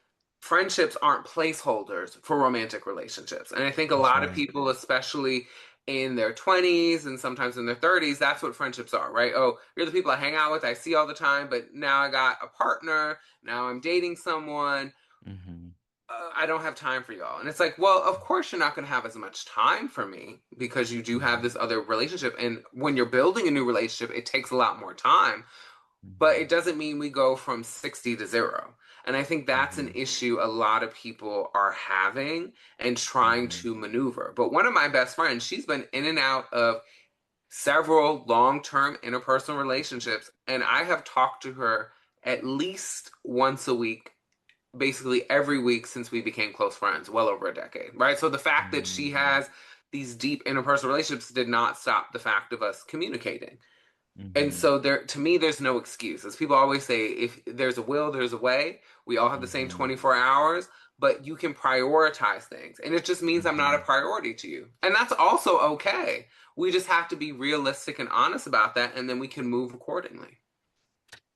friendships aren't placeholders for romantic relationships. And I think a That's lot of right. people, especially in their 20s and sometimes in their 30s, that's what friendships are, right? Oh, you're the people I hang out with, I see all the time, but now I got a partner, now I'm dating someone. Mm-hmm. I don't have time for y'all. And it's like, well, of course you're not going to have as much time for me because you do have Mm-hmm. this other relationship. And when you're building a new relationship, it takes a lot more time, but Mm-hmm. it doesn't mean we go from 60 to zero. And I think that's an Mm-hmm. issue a lot of people are having and trying Mm-hmm. to maneuver. But one of my best friends, she's been in and out of several long-term interpersonal relationships, and I have talked to her at least once a week, basically every week since we became close friends, well over a decade, right? So the fact that she Mm-hmm. has these deep interpersonal relationships did not stop the fact of us communicating. And Mm-hmm. so there, to me, there's no excuse. As people always say, if there's a will, there's a way. We all have the same Mm-hmm. 24 hours, but you can prioritize things. And it just means I'm not a Mm-hmm. priority to you. And that's also okay. We just have to be realistic and honest about that, and then we can move accordingly.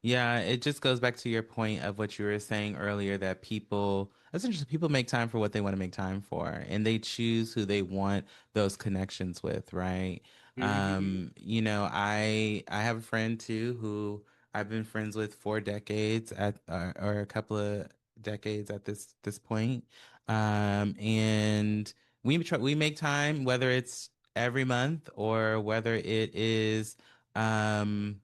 Yeah, it just goes back to your point of what you were saying earlier that people, essentially, people make time for what they want to make time for, and they choose who they want those connections with, right? Hmm. I have a friend too who I've been friends with for decades or a couple of decades at this point, and we make time whether it's every month or whether it is um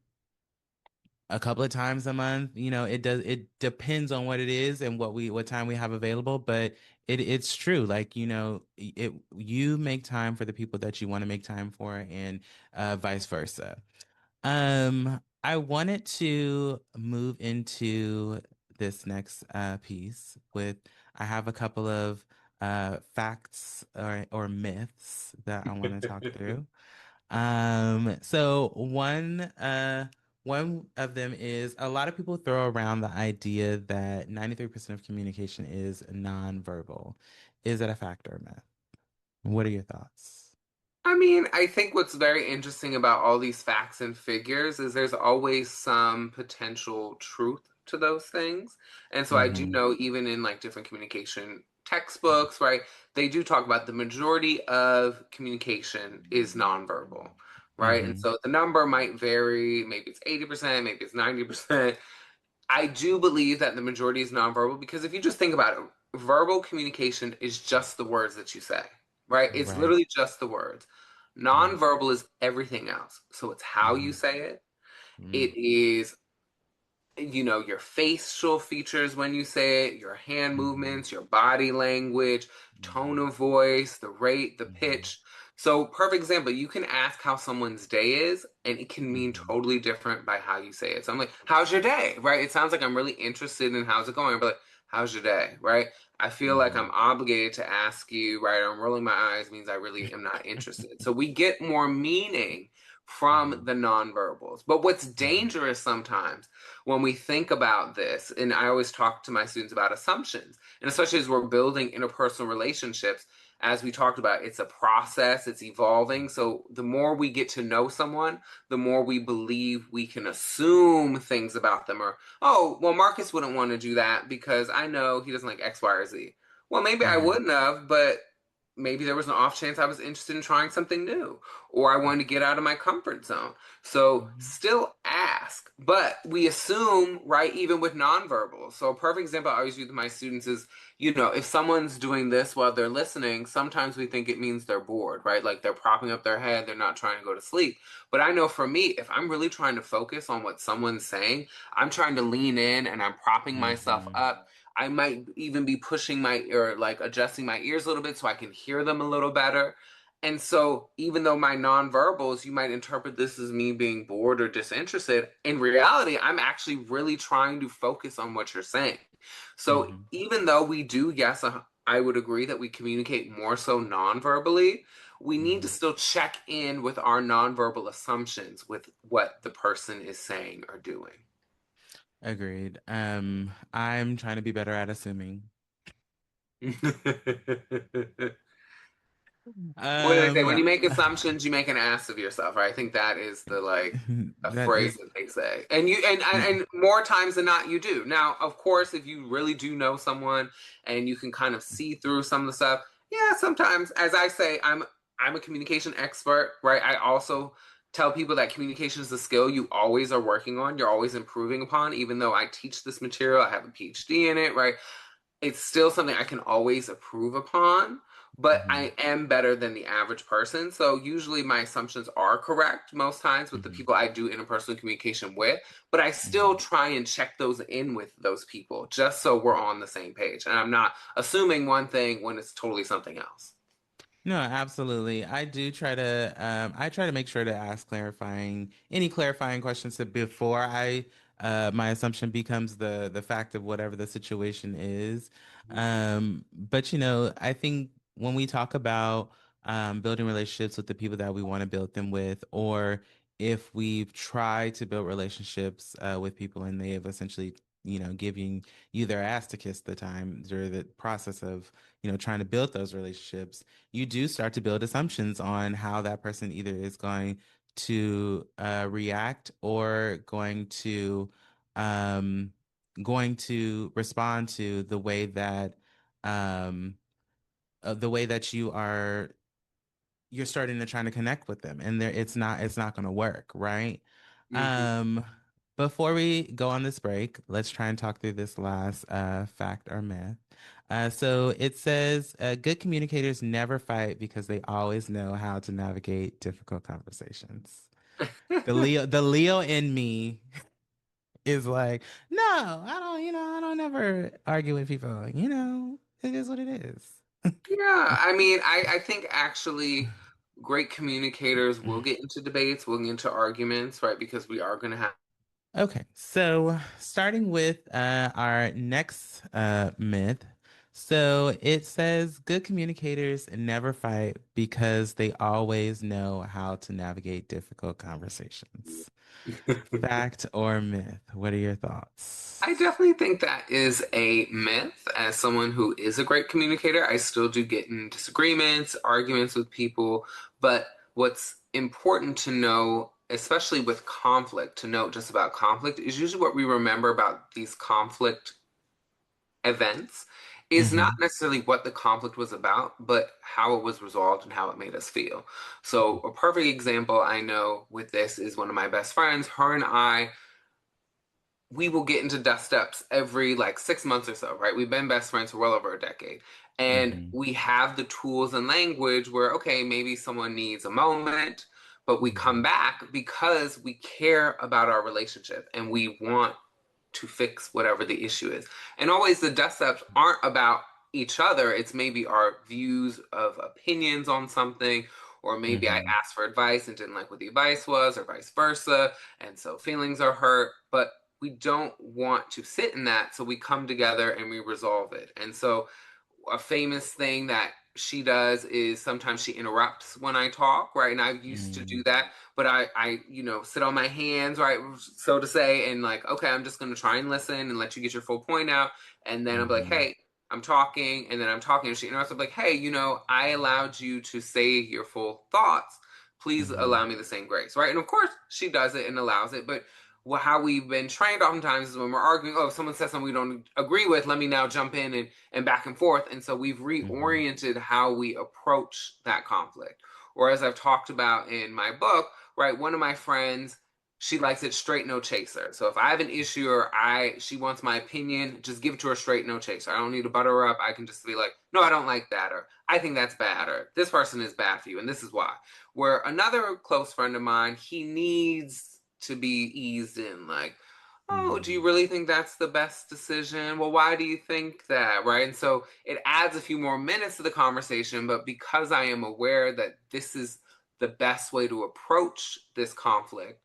a couple of times a month. It depends on what it is and what time we have available, but it's true. Like, you make time for the people that you want to make time for and vice versa. I wanted to move into this next piece with I have a couple of facts or myths that I want to talk through. So one of them is a lot of people throw around the idea that 93% of communication is nonverbal. Is that a fact or a myth? What are your thoughts? I mean, I think what's very interesting about all these facts and figures is there's always some potential truth to those things. And so I do Mm-hmm. know even in like different communication textbooks, right, they do talk about the majority of communication is nonverbal, right? And Mm-hmm. so the number might vary. Maybe it's 80%, maybe it's 90%. I do believe that the majority is nonverbal because if you just think about it, verbal communication is just the words that you say, right? It's Right. literally just the words. Right. Nonverbal is everything else. So it's how you Mm-hmm. say it. Mm-hmm. It is, your facial features when you say it, your hand Mm-hmm. movements, your body language, tone of voice, the rate, the Mm-hmm. pitch. So, perfect example, you can ask how someone's day is, and it can mean Mm-hmm. totally different by how you say it. So, I'm like, how's your day? Right? It sounds like I'm really interested in how's it going, but like, how's your day? Right? I feel like Mm-hmm. I'm obligated to ask you, right? I'm rolling my eyes means I really am not interested. So, we get more meaning from Mm-hmm. the nonverbals. But what's Mm-hmm. dangerous sometimes when we think about this, and I always talk to my students about assumptions, and especially as we're building interpersonal relationships, as we talked about, it's a process, it's evolving. So the more we get to know someone, the more we believe we can assume things about them, or, oh, well, Marcus wouldn't want to do that because I know he doesn't like X, Y, or Z. Well, maybe I Mm-hmm. wouldn't have, but maybe there was an off chance I was interested in trying something new, or I wanted to get out of my comfort zone. So Mm-hmm. still ask, but we assume, right, even with nonverbal. So a perfect example I always use with my students is, if someone's doing this while they're listening, sometimes we think it means they're bored, right? Like they're propping up their head, they're not trying to go to sleep. But I know for me, if I'm really trying to focus on what someone's saying, I'm trying to lean in and I'm propping myself Mm-hmm. up. I might even be pushing my ear, like adjusting my ears a little bit so I can hear them a little better. And so, even though my nonverbals, you might interpret this as me being bored or disinterested, in reality, I'm actually really trying to focus on what you're saying. So, Mm-hmm. even though we do, yes, I would agree that we communicate more so nonverbally, we need to Mm-hmm. still check in with our nonverbal assumptions with what the person is saying or doing. Agreed. I'm trying to be better at assuming. What do they say? When Um, you make assumptions, you make an ass of yourself, right? I think that is the a that phrase is. that they say. And and more times than not you do. Now, of course, if you really do know someone and you can kind of see through some of the stuff, yeah, sometimes as I say, I'm a communication expert, right? I also tell people that communication is a skill you always are working on, you're always improving upon, even though I teach this material, I have a PhD in it, right? It's still something I can always improve upon, but Mhm, I am better than the average person. So usually my assumptions are correct most times with the mhm, people I do interpersonal communication with, but I still mhm. try and check those in with those people just so we're on the same page. And I'm not assuming one thing when it's totally something else. No, absolutely. I try to make sure to ask any clarifying questions before my assumption becomes the fact of whatever the situation is. But I think when we talk about building relationships with the people that we want to build them with, or if we've tried to build relationships with people and they have essentially, giving you their ass to kiss the time during the process of, trying to build those relationships, you do start to build assumptions on how that person either is going to react or um, going to respond to um, the way that you're starting to trying to connect with them, and it's not going to work, right? Hmm. Um, Before we go on this break, let's try and talk through this last fact or myth. So it says good communicators never fight because they always know how to navigate difficult conversations. The Leo in me is like, no, I don't ever argue with people. It is what it is. Yeah, I mean, I think actually great communicators will get into debates, will get into arguments, right? Because we are going to have. Okay, so starting with our next myth. So it says good communicators never fight because they always know how to navigate difficult conversations. Fact or myth? What are your thoughts? I definitely think that is a myth. As someone who is a great communicator, I still do get in disagreements, arguments with people. But what's important to know, especially with conflict, to note just about conflict, is usually what we remember about these conflict events is not Mm-hmm. necessarily what the conflict was about, but how it was resolved and how it made us feel. So, a perfect example I know with this is one of my best friends. Her and I, we will get into dust ups every like 6 months or so, right? We've been best friends for well over a decade. And Mm-hmm. we have the tools and language where, okay, maybe someone needs a moment, but we come Mm-hmm. back because we care about our relationship and we want to fix whatever the issue is. And always the dust ups aren't about each other. It's maybe our views of opinions on something, or maybe I Mm-hmm. asked for advice and didn't like what the advice was, or vice versa. And so feelings are hurt, but we don't want to sit in that. So we come together and we resolve it. And so a famous thing that she does is sometimes she interrupts when I talk, right? And I used to Mm-hmm. do that, but sit on my hands, right, so to say, and like, okay, I'm just gonna try and listen and let you get your full point out, and then I'm like, Mm-hmm. hey, I'm talking, and then I'm talking, and she interrupts. I'm like, hey, I allowed you to say your full thoughts. Please Mm-hmm. allow me the same grace, right? And of course, she does it and allows it, but how we've been trained oftentimes is when we're arguing, oh, if someone says something we don't agree with, let me now jump in and back and forth. And so we've Mm-hmm. reoriented how we approach that conflict. Or as I've talked about in my book, right, one of my friends, she likes it straight, no chaser. So if I have an issue or she wants my opinion, just give it to her straight, no chaser. I don't need to butter her up. I can just be like, no, I don't like that, or I think that's bad, or this person is bad for you, and this is why. Where another close friend of mine, he needs to be eased in, like, oh, do you Mm-hmm. really think that's the best decision? Well, why do you think that? Right. And so it adds a few more minutes to the conversation, but because I am aware that this is the best way to approach this conflict,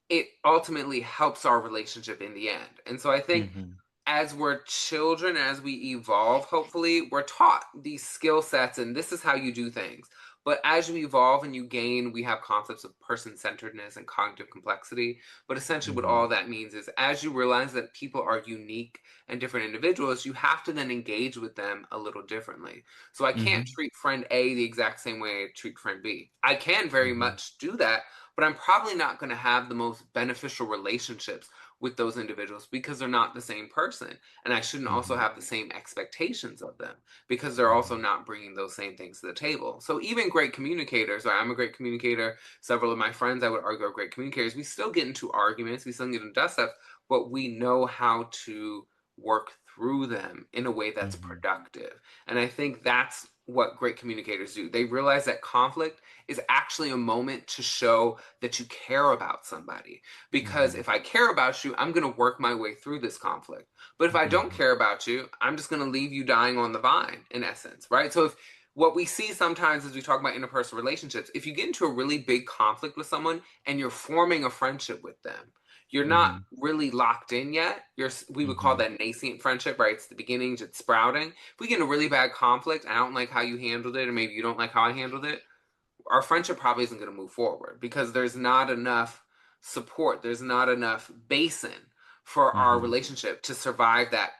it ultimately helps our relationship in the end. And so I think Mm-hmm. as we're children, as we evolve, hopefully, we're taught these skill sets and this is how you do things. But as you evolve and you gain, we have concepts of person centeredness and cognitive complexity. But essentially, what Mm-hmm. all that means is as you realize that people are unique and different individuals, you have to then engage with them a little differently. So I can't Mm-hmm. treat friend A the exact same way I treat friend B. I can very Mm-hmm. much do that, but I'm probably not going to have the most beneficial relationships with those individuals because they're not the same person. And I shouldn't also Mm-hmm. have the same expectations of them because they're also Mm-hmm. not bringing those same things to the table. So even great communicators, or I'm a great communicator, several of my friends I would argue are great communicators, we still get into arguments, we still get into dust ups, but we know how to work through them in a way that's Mm-hmm. productive. And I think that's what great communicators do. They realize that conflict is actually a moment to show that you care about somebody. Because Mm-hmm. if I care about you, I'm going to work my way through this conflict. But if I don't Mm-hmm. care about you, I'm just going to leave you dying on the vine, in essence, right? So if what we see sometimes as we talk about interpersonal relationships, if you get into a really big conflict with someone and you're forming a friendship with them, you're not Mm-hmm. really locked in yet. We would call Mm-hmm. that nascent friendship, right? It's the beginnings, it's sprouting. If we get in a really bad conflict, I don't like how you handled it, or maybe you don't like how I handled it, our friendship probably isn't going to move forward because there's not enough support, there's not enough basin for our Mm-hmm. relationship to survive that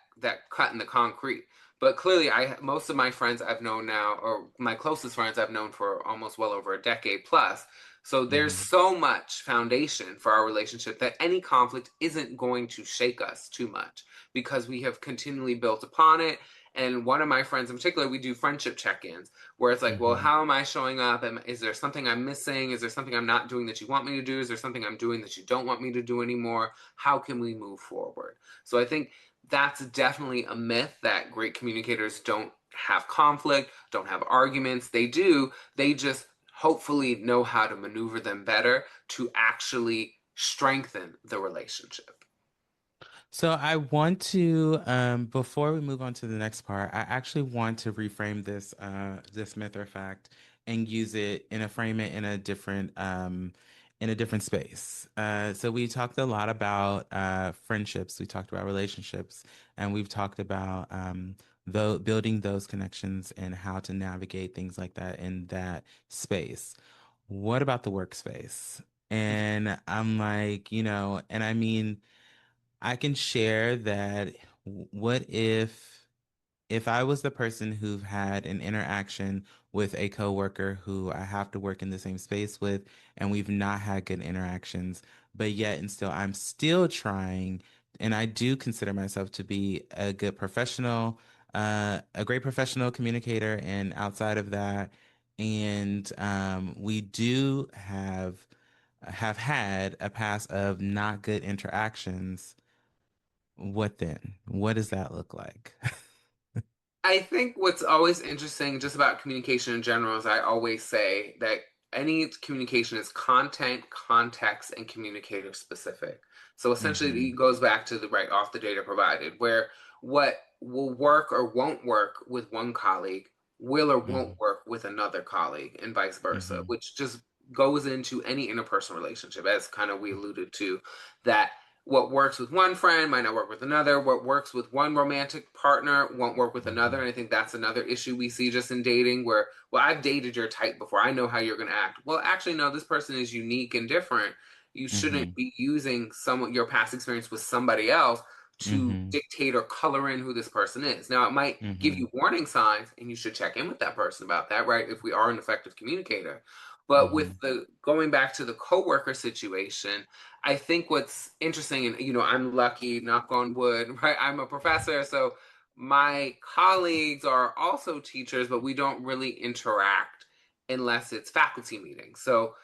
cut in the concrete. But clearly, I most of my friends I've known now, or my closest friends I've known for almost well over a decade plus. So there's Mm-hmm. so much foundation for our relationship that any conflict isn't going to shake us too much because we have continually built upon it. And one of my friends in particular, we do friendship check-ins where it's like, well, Mm-hmm. how am I showing up? Is there something I'm missing? Is there something I'm not doing that you want me to do? Is there something I'm doing that you don't want me to do anymore? How can we move forward? So I think that's definitely a myth that great communicators don't have conflict, don't have arguments. They do. They just hopefully know how to maneuver them better to actually strengthen the relationship. So I want to, before we move on to the next part, I actually want to reframe this myth or fact and use it in a frame it in a different space. So we talked a lot about friendships, we talked about relationships, and we've talked about building those connections and how to navigate things like that in that space. What about the workspace? And I'm like, and I mean. I can share that what if I was the person who had an interaction with a coworker who I have to work in the same space with and we've not had good interactions, but yet and still I'm still trying and I do consider myself to be a good professional. a great professional communicator, and outside of that, and we do have had a past of not good interactions. What then? What does that look like? I think what's always interesting just about communication in general is I always say that any communication is content, context, and communicator specific. So essentially, Hmm. it goes back to the right off the data provided, where what will work or won't work with one colleague will or won't Hmm. work with another colleague, and vice versa, Hmm. which just goes into any interpersonal relationship, as kind of we alluded to, that what works with one friend might not work with another. What works with one romantic partner won't work with another. Hmm. And I think that's another issue we see just in dating where, well, I've dated your type before. I know how you're going to act. Well, actually, no, this person is unique and different. You shouldn't Hmm. be using your past experience with somebody else to Hmm. dictate or color in who this person is. Now, it might give Hmm. you warning signs, and you should check in with that person about that, right? If we are an effective communicator. But Hmm. with the going back to the coworker situation, I think what's interesting, and I'm lucky, knock on wood, right? I'm a professor, so my colleagues are also teachers, but we don't really interact unless it's faculty meetings. So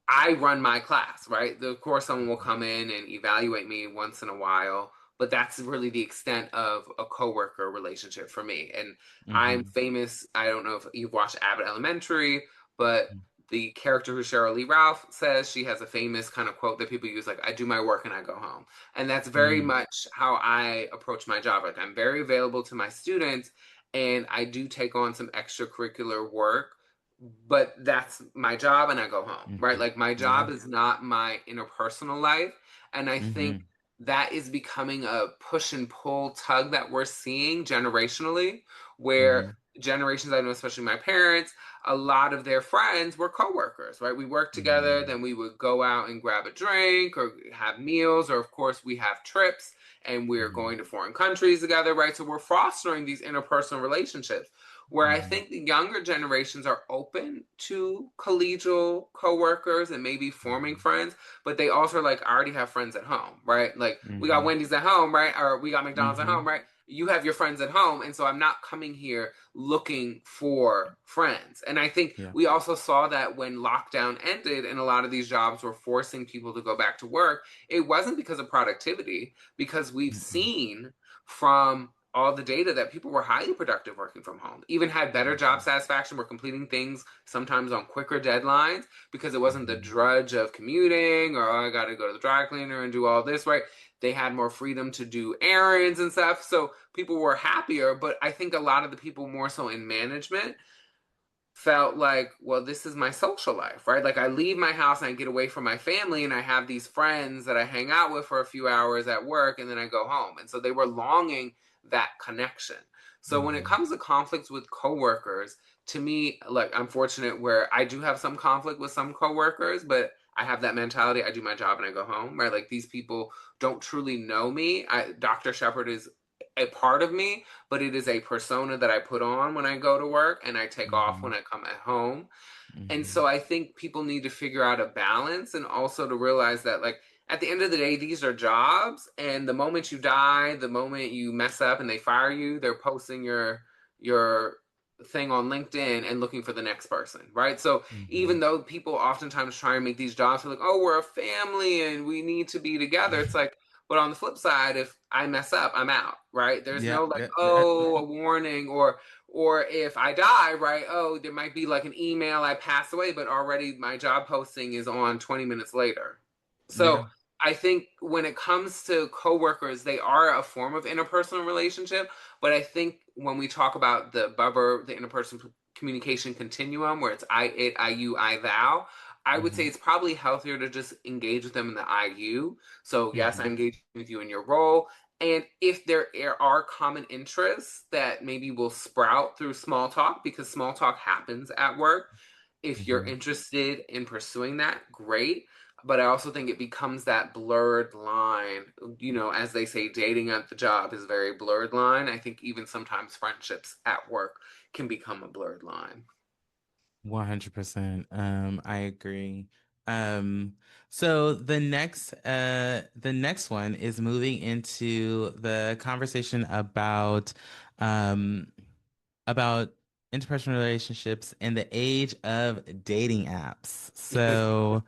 I run my class, right? Of course, someone will come in and evaluate me once in a while, but that's really the extent of a coworker relationship for me. And I'm Hmm. famous. I don't know if you've watched Abbott Elementary, but the character who Cheryl Lee Ralph says, she has a famous kind of quote that people use, like, I do my work and I go home. And that's very Hmm. much how I approach my job. Like, I'm very available to my students and I do take on some extracurricular work, but that's my job and I go home, right? Hmm. Like, my job Yeah. is not my interpersonal life. And I think Hmm. that is becoming a push and pull tug that we're seeing generationally, where Hmm. generations I know, especially my parents, a lot of their friends were coworkers, right? We worked together, Hmm. then we would go out and grab a drink or have meals, or of course we have trips and we're Hmm. going to foreign countries together, right? So we're fostering these interpersonal relationships where I Hmm. think the younger generations are open to collegial coworkers and maybe forming friends, but they also like already have friends at home, right? Like we got Hmm. Wendy's at home, right? Or we got McDonald's at home, Hmm. right? You have your friends at home, and so I'm not coming here looking for friends. And I think Yeah. we also saw that when lockdown ended and a lot of these jobs were forcing people to go back to work, it wasn't because of productivity, because we've Hmm. seen from all the data that people were highly productive working from home, even had better job Hmm. satisfaction, were completing things sometimes on quicker deadlines because it wasn't the Hmm. drudge of commuting or, oh, I got to go to the dry cleaner and do all this, right? They had more freedom to do errands and stuff. So people were happier. But I think a lot of the people more so in management felt like, well, this is my social life, right? Like I leave my house and I get away from my family and I have these friends that I hang out with for a few hours at work and then I go home. And so they were longing that connection. So when it Hmm. comes to conflicts with coworkers, to me, like I'm fortunate where I do have some conflict with some coworkers, but I have that mentality. I do my job and I go home, right? Like these people don't truly know me. Dr. Shepard is a part of me, but it is a persona that I put on when I go to work and I take off when Hmm. I come at home. And Hmm. so I think people need to figure out a balance and also to realize that, like, at the end of the day, these are jobs. And the moment you die, the moment you mess up and they fire you, they're posting your thing on LinkedIn and looking for the next person, right? So even Hmm. though people oftentimes try and make these jobs feel like, oh, we're a family and we need to be together, it's like, but on the flip side, if I mess up, I'm out, right? There's Yeah. no like, Yeah. Yeah. oh, a warning, or if I die, right? Oh, there might be like an email I passed away, but already my job posting is on 20 minutes later. So Yeah. I think when it comes to coworkers, they are a form of interpersonal relationship. But I think when we talk about the bubber, the interpersonal communication continuum, where it's I, it, I, you, I, thou, I would say Hmm. it's probably healthier to just engage with them in the I, you. So yes, I'm Hmm. engaging with you in your role. And if there are common interests that maybe will sprout through small talk, because small talk happens at work, if you're Hmm. interested in pursuing that, great. But I also think it becomes that blurred line. As they say, dating at the job is a very blurred line. I think even sometimes friendships at work can become a blurred line. 100%. I agree. Um, so the next one is moving into the conversation um about interpersonal relationships in the age of dating apps. So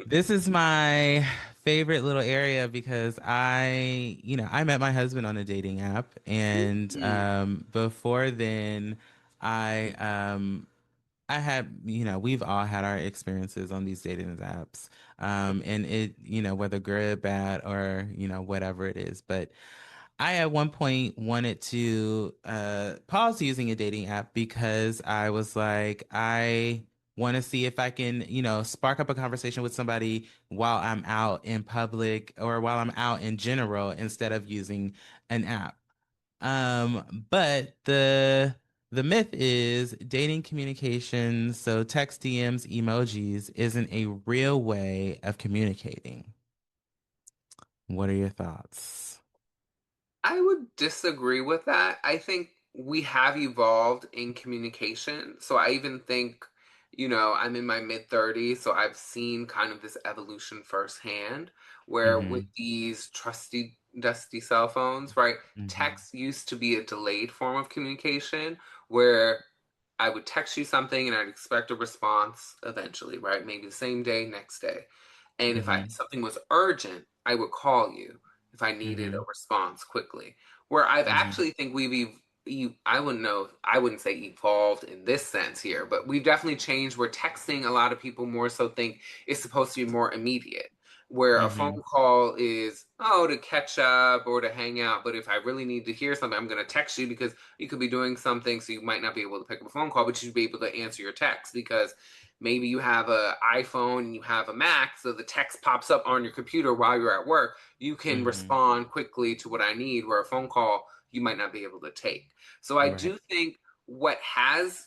this is my favorite little area because I met my husband on a dating app, and Mm. before then, I I had, we've all had our experiences on these dating apps. And whether good, bad, or, whatever it is. But I at one point wanted to pause using a dating app because I was like, I want to see if I can, spark up a conversation with somebody while I'm out in public or while I'm out in general instead of using an app. But the myth is dating communications, so text, DMs, emojis isn't a real way of communicating. What are your thoughts? I would disagree with that. I think we have evolved in communication. So I even think, I'm in my mid 30s, so I've seen kind of this evolution firsthand where with Mm-hmm. these trusty, dusty cell phones, right? Mm-hmm. Text used to be a delayed form of communication where I would text you something and I'd expect a response eventually, right? Maybe the same day, next day. And if Mm-hmm. something was urgent, I would call you if I needed a Mm-hmm. response quickly. Where I've Mm-hmm. actually think I wouldn't know, I wouldn't say evolved in this sense here, but we've definitely changed where texting a lot of people more so think is supposed to be more immediate. Where a phone Mm-hmm. call is, oh, to catch up or to hang out. But if I really need to hear something, I'm going to text you because you could be doing something, so you might not be able to pick up a phone call, but you'd be able to answer your text because maybe you have an iPhone and you have a Mac, so the text pops up on your computer while you're at work. You can Mm-hmm. respond quickly to what I need, where a phone call you might not be able to take. So I Right. do think what has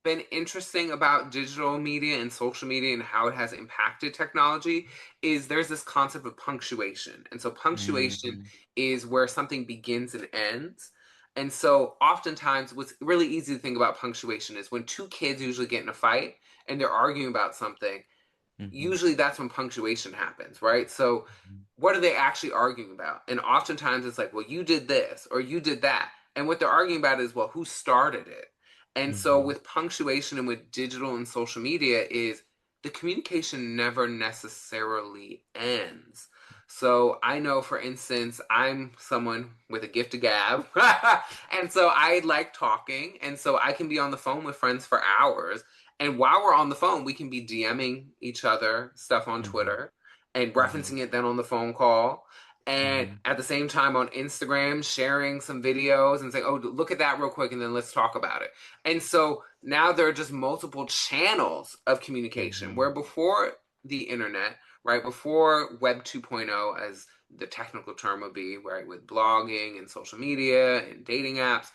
been interesting about digital media and social media and how it has impacted technology is there's this concept of punctuation. And so punctuation Mm-hmm. is where something begins and ends. And so oftentimes what's really easy to think about punctuation is when two kids usually get in a fight and they're arguing about something, Mm-hmm. usually that's when punctuation happens, right? So what are they actually arguing about? And oftentimes it's like, well, you did this or you did that. And what they're arguing about is, well, who started it? And so Mm-hmm. with punctuation and with digital and social media is the communication never necessarily ends. So I know, for instance, I'm someone with a gift of gab. And so I like talking. And so I can be on the phone with friends for hours. And while we're on the phone, we can be DMing each other stuff on Mm-hmm. Twitter and Mm-hmm. referencing it then on the phone call. And Mm-hmm. at the same time on Instagram, sharing some videos and saying, oh, look at that real quick and then let's talk about it. And so now there are just multiple channels of communication Mm-hmm. where before the internet, right, before Web 2.0, as the technical term would be, right, with blogging and social media and dating apps,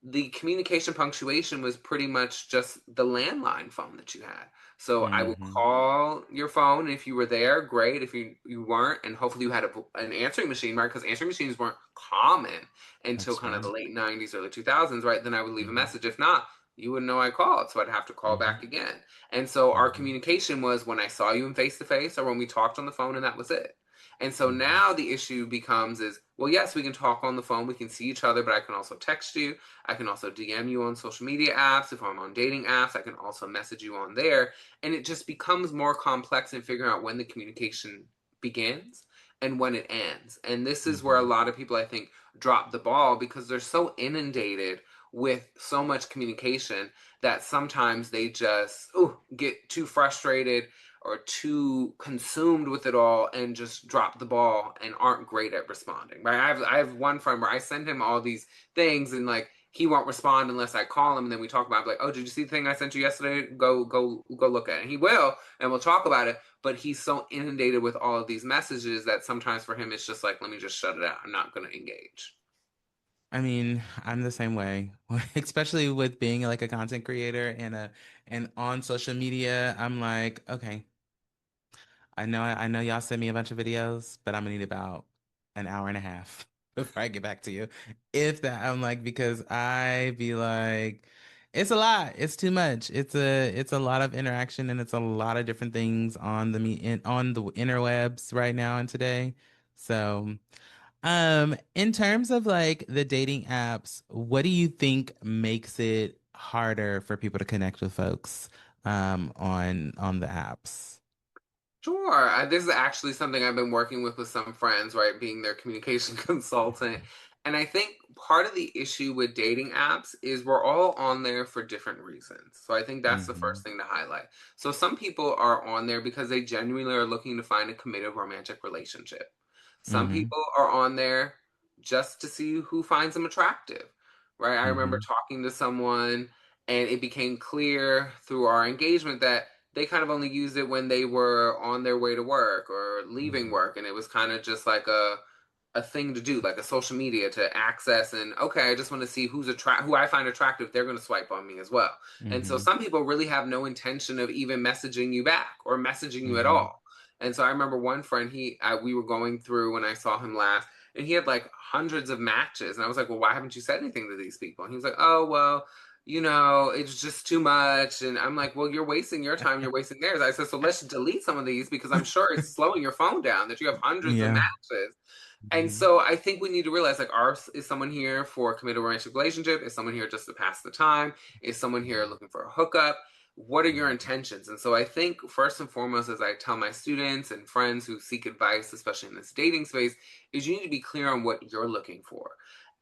the communication punctuation was pretty much just the landline phone that you had. So I would Mm-hmm. call your phone. If you were there, great. If you weren't, and hopefully you had an answering machine, right? Because answering machines weren't common until That's kind of the right. late 90s, early 2000s, right? Then I would leave a Mm-hmm. message. If not, you wouldn't know I called. So I'd have to call Mm-hmm. back again. And so our Mm-hmm. communication was when I saw you in face to face or when we talked on the phone, and that was it. And so Mm-hmm. now the issue becomes is, well, yes, we can talk on the phone, we can see each other, but I can also text you. I can also DM you on social media apps. If I'm on dating apps, I can also message you on there. And it just becomes more complex in figuring out when the communication begins and when it ends. And this is where a Mm-hmm. lot of people, I think, drop the ball because they're so inundated with so much communication that sometimes they just get too frustrated or too consumed with it all and just drop the ball and aren't great at responding. Right? I have one friend where I send him all these things and like he won't respond unless I call him and then we talk about it. Like, oh, did you see the thing I sent you yesterday? Go look at it. And he will and we'll talk about it. But he's so inundated with all of these messages that sometimes for him it's just like, let me just shut it out. I'm not gonna engage. I mean, I'm the same way, especially with being like a content creator and on social media. I'm like, okay, I know y'all sent me a bunch of videos, but I'm gonna need about an hour and a half before I get back to you. If that, I'm like, because I be like, It's a lot. It's too much. It's a lot of interaction and it's a lot of different things on on the interwebs right now and today. So, in terms of like the dating apps, what do you think makes it harder for people to connect with folks on the apps? Sure. This is actually something I've been working with some friends, right? Being their communication consultant. And I think part of the issue with dating apps is we're all on there for different reasons. So I think that's the Hmm. first thing to highlight. So some people are on there because they genuinely are looking to find a committed romantic relationship. Some Hmm. people are on there just to see who finds them attractive, right? I remember Hmm. talking to someone and it became clear through our engagement that they kind of only used it when they were on their way to work or leaving Hmm. work, and it was kind of just like a thing to do, like a social media to access. And okay, I just want to see who I find attractive. They're going to swipe on me as well. And so Hmm. some people really have no intention of even messaging you back or messaging you at Hmm. all. And so I remember one friend, we were going through when I saw him last, and he had like hundreds of matches, and I was like, well, why haven't you said anything to these people? And he was like, oh well, it's just too much. And I'm like, well, you're wasting your time, you're wasting theirs. I said, so let's delete some of these because I'm sure it's slowing your phone down that you have hundreds of Yeah. matches. And Hmm. so I think we need to realize like, is someone here for a committed romantic relationship? Is someone here just to pass the time? Is someone here looking for a hookup? What are your intentions? And so I think first and foremost, as I tell my students and friends who seek advice, especially in this dating space, is you need to be clear on what you're looking for.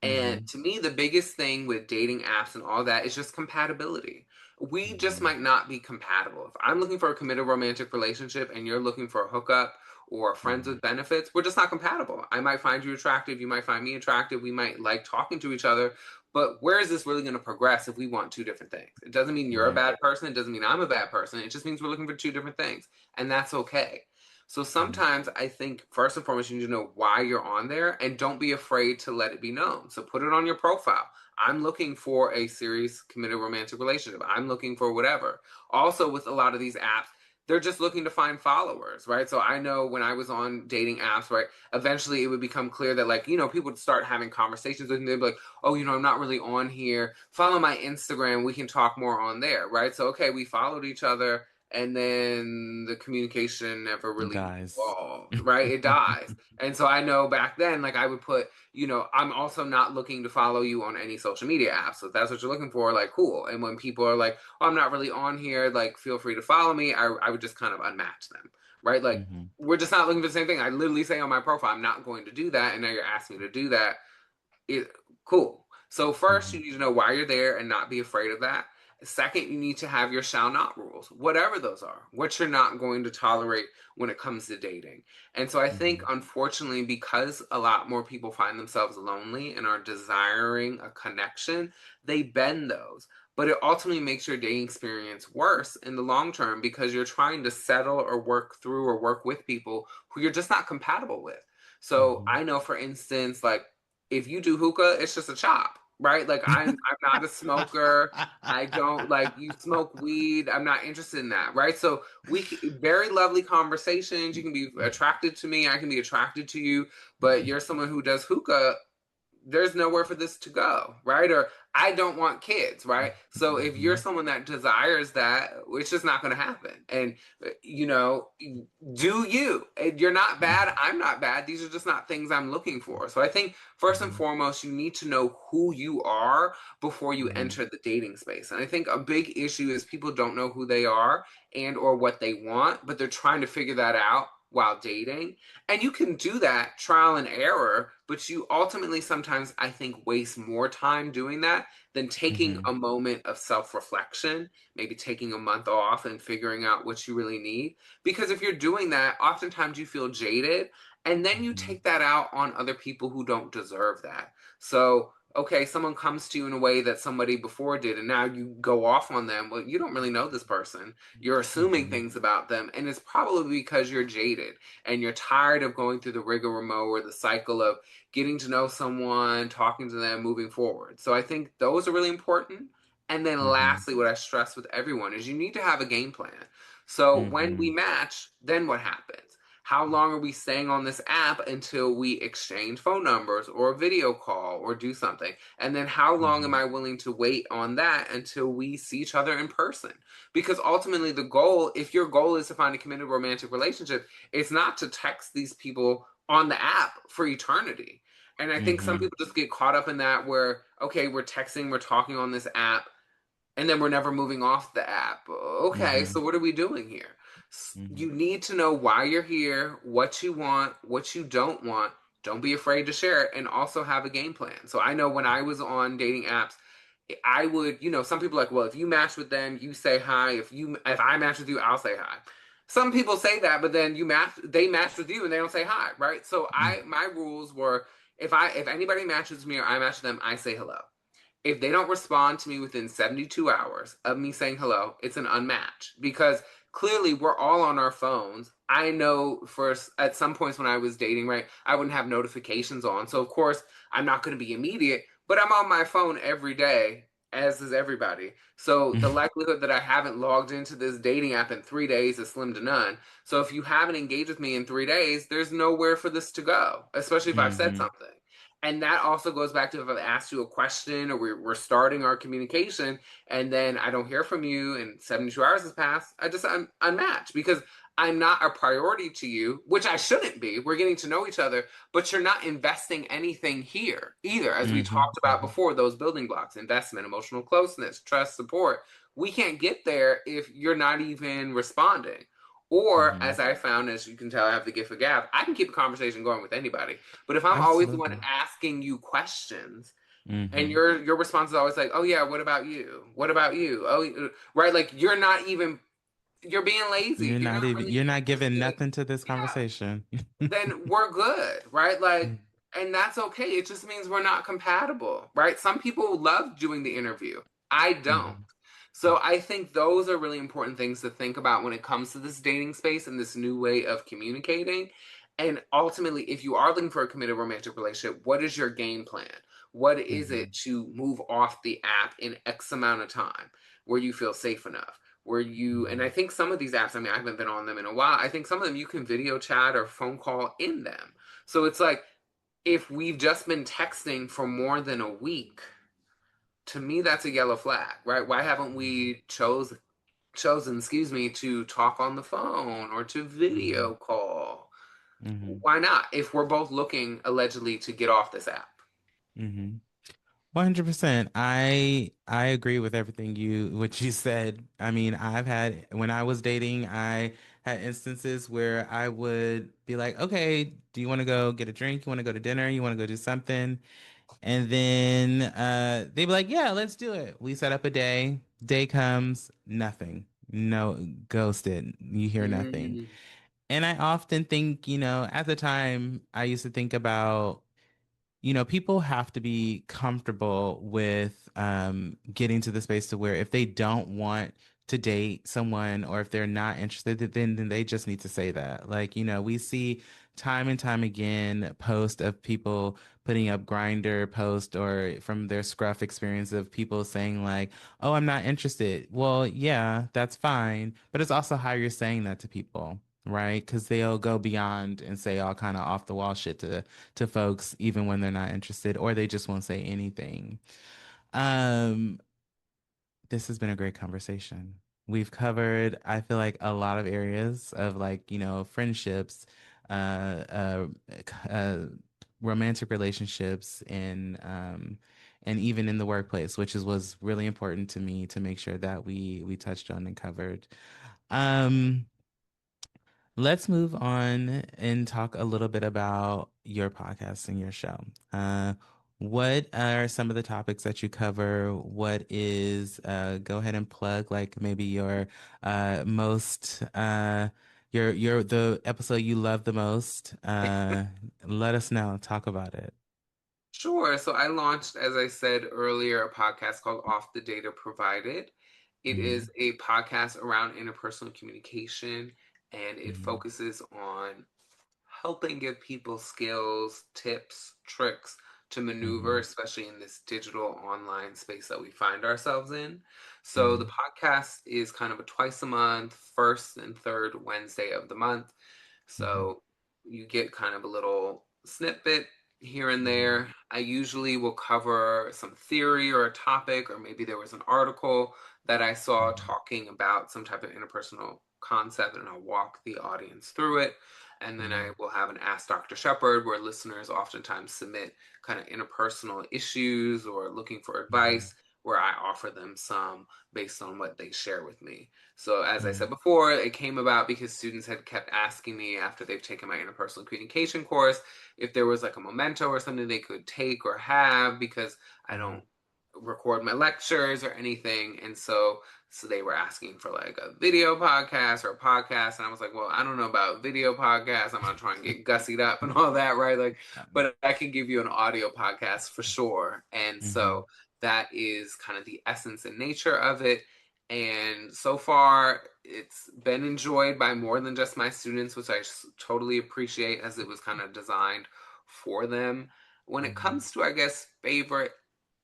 And Hmm. to me, the biggest thing with dating apps and all that is just compatibility. We just might not be compatible. If I'm looking for a committed romantic relationship and you're looking for a hookup or friends Hmm. with benefits, we're just not compatible. I might find you attractive, you might find me attractive, we might like talking to each other, but where is this really going to progress if we want two different things? It doesn't mean you're a Right. bad person, it doesn't mean I'm a bad person, it just means we're looking for two different things, and that's okay. So Hmm. sometimes I think first and foremost, you need to know why you're on there and don't be afraid to let it be known. So put it on your profile. I'm looking for a serious, committed romantic relationship. I'm looking for whatever. Also, with a lot of these apps, they're just looking to find followers, right? So I know when I was on dating apps, right, eventually it would become clear that, like, people would start having conversations with me. They'd be like, oh, I'm not really on here. Follow my Instagram. We can talk more on there, right? So, okay, we followed each other, and then the communication never really Guys. evolved, right? It dies. And so I know back then, like, I would put, I'm also not looking to follow you on any social media apps. So if that's what you're looking for, like, cool. And when people are like, oh, I'm not really on here, like, feel free to follow me, I would just kind of unmatch them, right? Like, Hmm. we're just not looking for the same thing. I literally say on my profile, I'm not going to do that. And now you're asking me to do that. It, cool. So first, you Hmm. need to know why you're there and not be afraid of that. Second, you need to have your shall not rules, whatever those are, what you're not going to tolerate when it comes to dating. And so I think, Hmm. unfortunately, because a lot more people find themselves lonely and are desiring a connection, they bend those. But it ultimately makes your dating experience worse in the long term because you're trying to settle or work through or work with people who you're just not compatible with. So Hmm. I know, for instance, like, if you do hookah, it's just a chop, right? Like, I'm not a smoker. I don't like, you smoke weed. I'm not interested in that, right? So very lovely conversations. You can be attracted to me. I can be attracted to you, but you're someone who does hookah. There's nowhere for this to go, right? Or I don't want kids, right? So if you're Hmm. someone that desires that, it's just not going to happen. And you know, do you? You're not bad. I'm not bad. These are just not things I'm looking for. So I think first and Hmm. foremost, you need to know who you are before you Hmm. enter the dating space. And I think a big issue is people don't know who they are and or what they want, but they're trying to figure that out while dating. And you can do that trial and error, but you ultimately sometimes, I think, waste more time doing that than taking Hmm. a moment of self reflection, maybe taking a month off and figuring out what you really need. Because if you're doing that, oftentimes you feel jaded and then you Hmm. take that out on other people who don't deserve that. So, okay, someone comes to you in a way that somebody before did, and now you go off on them. Well, you don't really know this person. You're assuming Hmm. things about them, and it's probably because you're jaded and you're tired of going through the rigmarole or the cycle of getting to know someone, talking to them, moving forward. So I think those are really important. And then Hmm. lastly, what I stress with everyone is you need to have a game plan. So when we Hmm. match, then what happens? How long are we staying on this app until we exchange phone numbers or a video call or do something? And then how long am Mm-hmm. I willing to wait on that until we see each other in person? Because ultimately, the goal, if your goal is to find a committed romantic relationship, it's not to text these people on the app for eternity. And I think some Mm-hmm. people just get caught up in that where, okay, we're texting, we're talking on this app, and then we're never moving off the app. Okay, Mm-hmm. so what are we doing here? Mm-hmm. You need to know why you're here, what you want, what you don't want. Don't be afraid to share it, and also have a game plan. So I know when I was on dating apps, I would, some people are like, well, if you match with them, you say hi. If I match with you, I'll say hi. Some people say that, but then they match with you and they don't say hi, right? So my rules were, if anybody matches with me or I match with them, I say hello. If they don't respond to me within 72 hours of me saying hello, it's an unmatch because clearly we're all on our phones. I know at some points when I was dating, right, I wouldn't have notifications on. So, of course, I'm not going to be immediate, but I'm on my phone every day, as is everybody. So, the likelihood that I haven't logged into this dating app in 3 days is slim to none. So, if you haven't engaged with me in 3 days, there's nowhere for this to go, especially if I've said Mm-hmm. something. And that also goes back to if I've asked you a question or we're starting our communication and then I don't hear from you and 72 hours has passed, I'm unmatched because I'm not a priority to you, which I shouldn't be. We're getting to know each other, but you're not investing anything here either. As we Mm-hmm. talked about before, those building blocks, investment, emotional closeness, trust, support. We can't get there if you're not even responding. Or, Mm-hmm. as I found, as you can tell, I have the gift of gab, I can keep a conversation going with anybody. But if I'm always the one Absolutely. asking you questions and Mm-hmm. your response is always like, "Oh yeah, what about you? What about you?" Oh, right, like you're being lazy. You're not really You're not giving interested. nothing to this Yeah, conversation. then we're good, right? Like, Mm-hmm. and that's okay. It just means we're not compatible, right? Some people love doing the interview. I don't. So I think those are really important things to think about when it comes to this dating space and this new way of communicating. And ultimately, if you are looking for a committed romantic relationship, what is your game plan? What is Mm-hmm. it to move off the app in X amount of time where you feel safe enough? And I think some of these apps, I mean, I haven't been on them in a while. I think some of them you can video chat or phone call in them. So it's like, if we've just been texting for more than a week, to me that's a yellow flag, right? Why haven't we chosen, excuse me, to talk on the phone or to Mm-hmm. video call? Mm-hmm. Why not? If we're both looking allegedly to get off this app. Mm-hmm. 100%. I agree with everything what you said. I mean, when I was dating, I had instances where I would be like, "Okay, do you want to go get a drink? You want to go to dinner? You want to go do something?" And then they'd be like, "Yeah, let's do it." We set up a day. Day comes, nothing. No, ghosted. You hear nothing. Mm, And I often think, at the time, I used to think about people have to be comfortable with getting to the space to where if they don't want to date someone or if they're not interested, then they just need to say that. Like, we see time and time again posts of people putting up grinder post or from their scruff experience of people saying like, "Oh, I'm not interested." Well, yeah, that's fine, but it's also how you're saying that to people. Right? Because they'll go beyond and say all kind of off the wall shit to folks even when they're not interested or they just won't say anything. Um, this has been a great conversation. We've covered, I feel like, a lot of areas of like, friendships, uh, uh, uh, romantic relationships, and even in the workplace, which was really important to me to make sure that we touched on and covered. Um, Let's move on and talk a little bit about your podcast and your show. What are some of the topics that you cover? Go ahead and plug like maybe your most the episode you love the most. Let us know. Talk about it. sure. So I launched, as I said earlier, a podcast called Off the Data Provided. It Mm-hmm. is a podcast around interpersonal communication and it Mm-hmm. focuses on helping give people skills, tips, tricks to maneuver, Mm-hmm. especially in this digital online space that we find ourselves in. So the Mm-hmm. podcast is kind of a twice a month, first and third Wednesday of the month. Mm-hmm. So you get kind of a little snippet here and Mm-hmm. there. I usually will cover some theory or a topic, or maybe there was an article that I saw Mm-hmm. talking about some type of interpersonal concept, and I'll walk the audience through it. And then I will have an Ask Dr. Shepard where listeners oftentimes submit kind of interpersonal issues or looking for Mm-hmm. advice, where I offer them some based on what they share with me. So, as I Mm-hmm. said before, it came about because students had kept asking me after they've taken my interpersonal communication course if there was like a memento or something they could take or have, because I Mm-hmm. don't record my lectures or anything. And so they were asking for like a video podcast or a podcast, and I was like, well, I don't know about video podcasts. I'm gonna try and get gussied up and all that, right? Like, but I can give you an audio podcast for sure. And Mm-hmm. so that is kind of the essence and nature of it. And so far, it's been enjoyed by more than just my students, which I totally appreciate, as it was kind of designed for them. When it Mm-hmm. comes to, I guess, favorite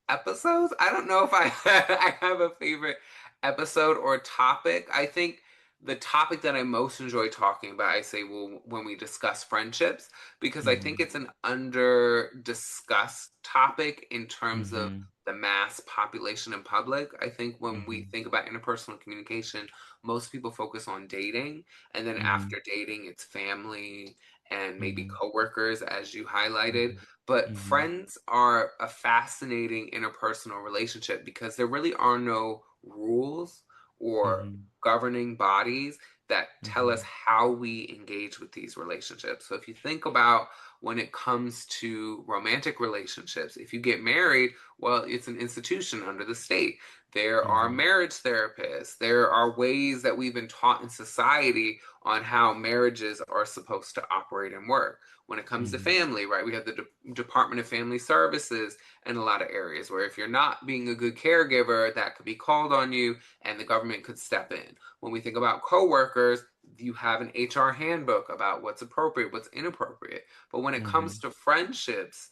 episodes, I don't know if I I have a favorite episode or topic. I think the topic that I most enjoy talking about, I say, well, when we discuss friendships, because I think Mm-hmm. it's an under discussed topic in terms of Mm-hmm. the mass population in public. I think when we Mm-hmm. think about interpersonal communication, most people focus on dating, and then Mm-hmm. after dating, it's family and maybe Mm-hmm. coworkers, as you highlighted. Mm-hmm. But Mm-hmm. friends are a fascinating interpersonal relationship because there really are no rules or Mm-hmm. governing bodies that tell us Mm-hmm. how we engage with these relationships. So if you think about when it comes to romantic relationships, if you get married, well, it's an institution under the state. There are Mm-hmm. marriage therapists. There are ways that we've been taught in society on how marriages are supposed to operate and work. When it comes to Mm-hmm. family, right, we have the Department of Family Services in a lot of areas where if you're not being a good caregiver, that could be called on you and the government could step in. When we think about coworkers, you have an HR handbook about what's appropriate, what's inappropriate. But when it Mm-hmm. comes to friendships,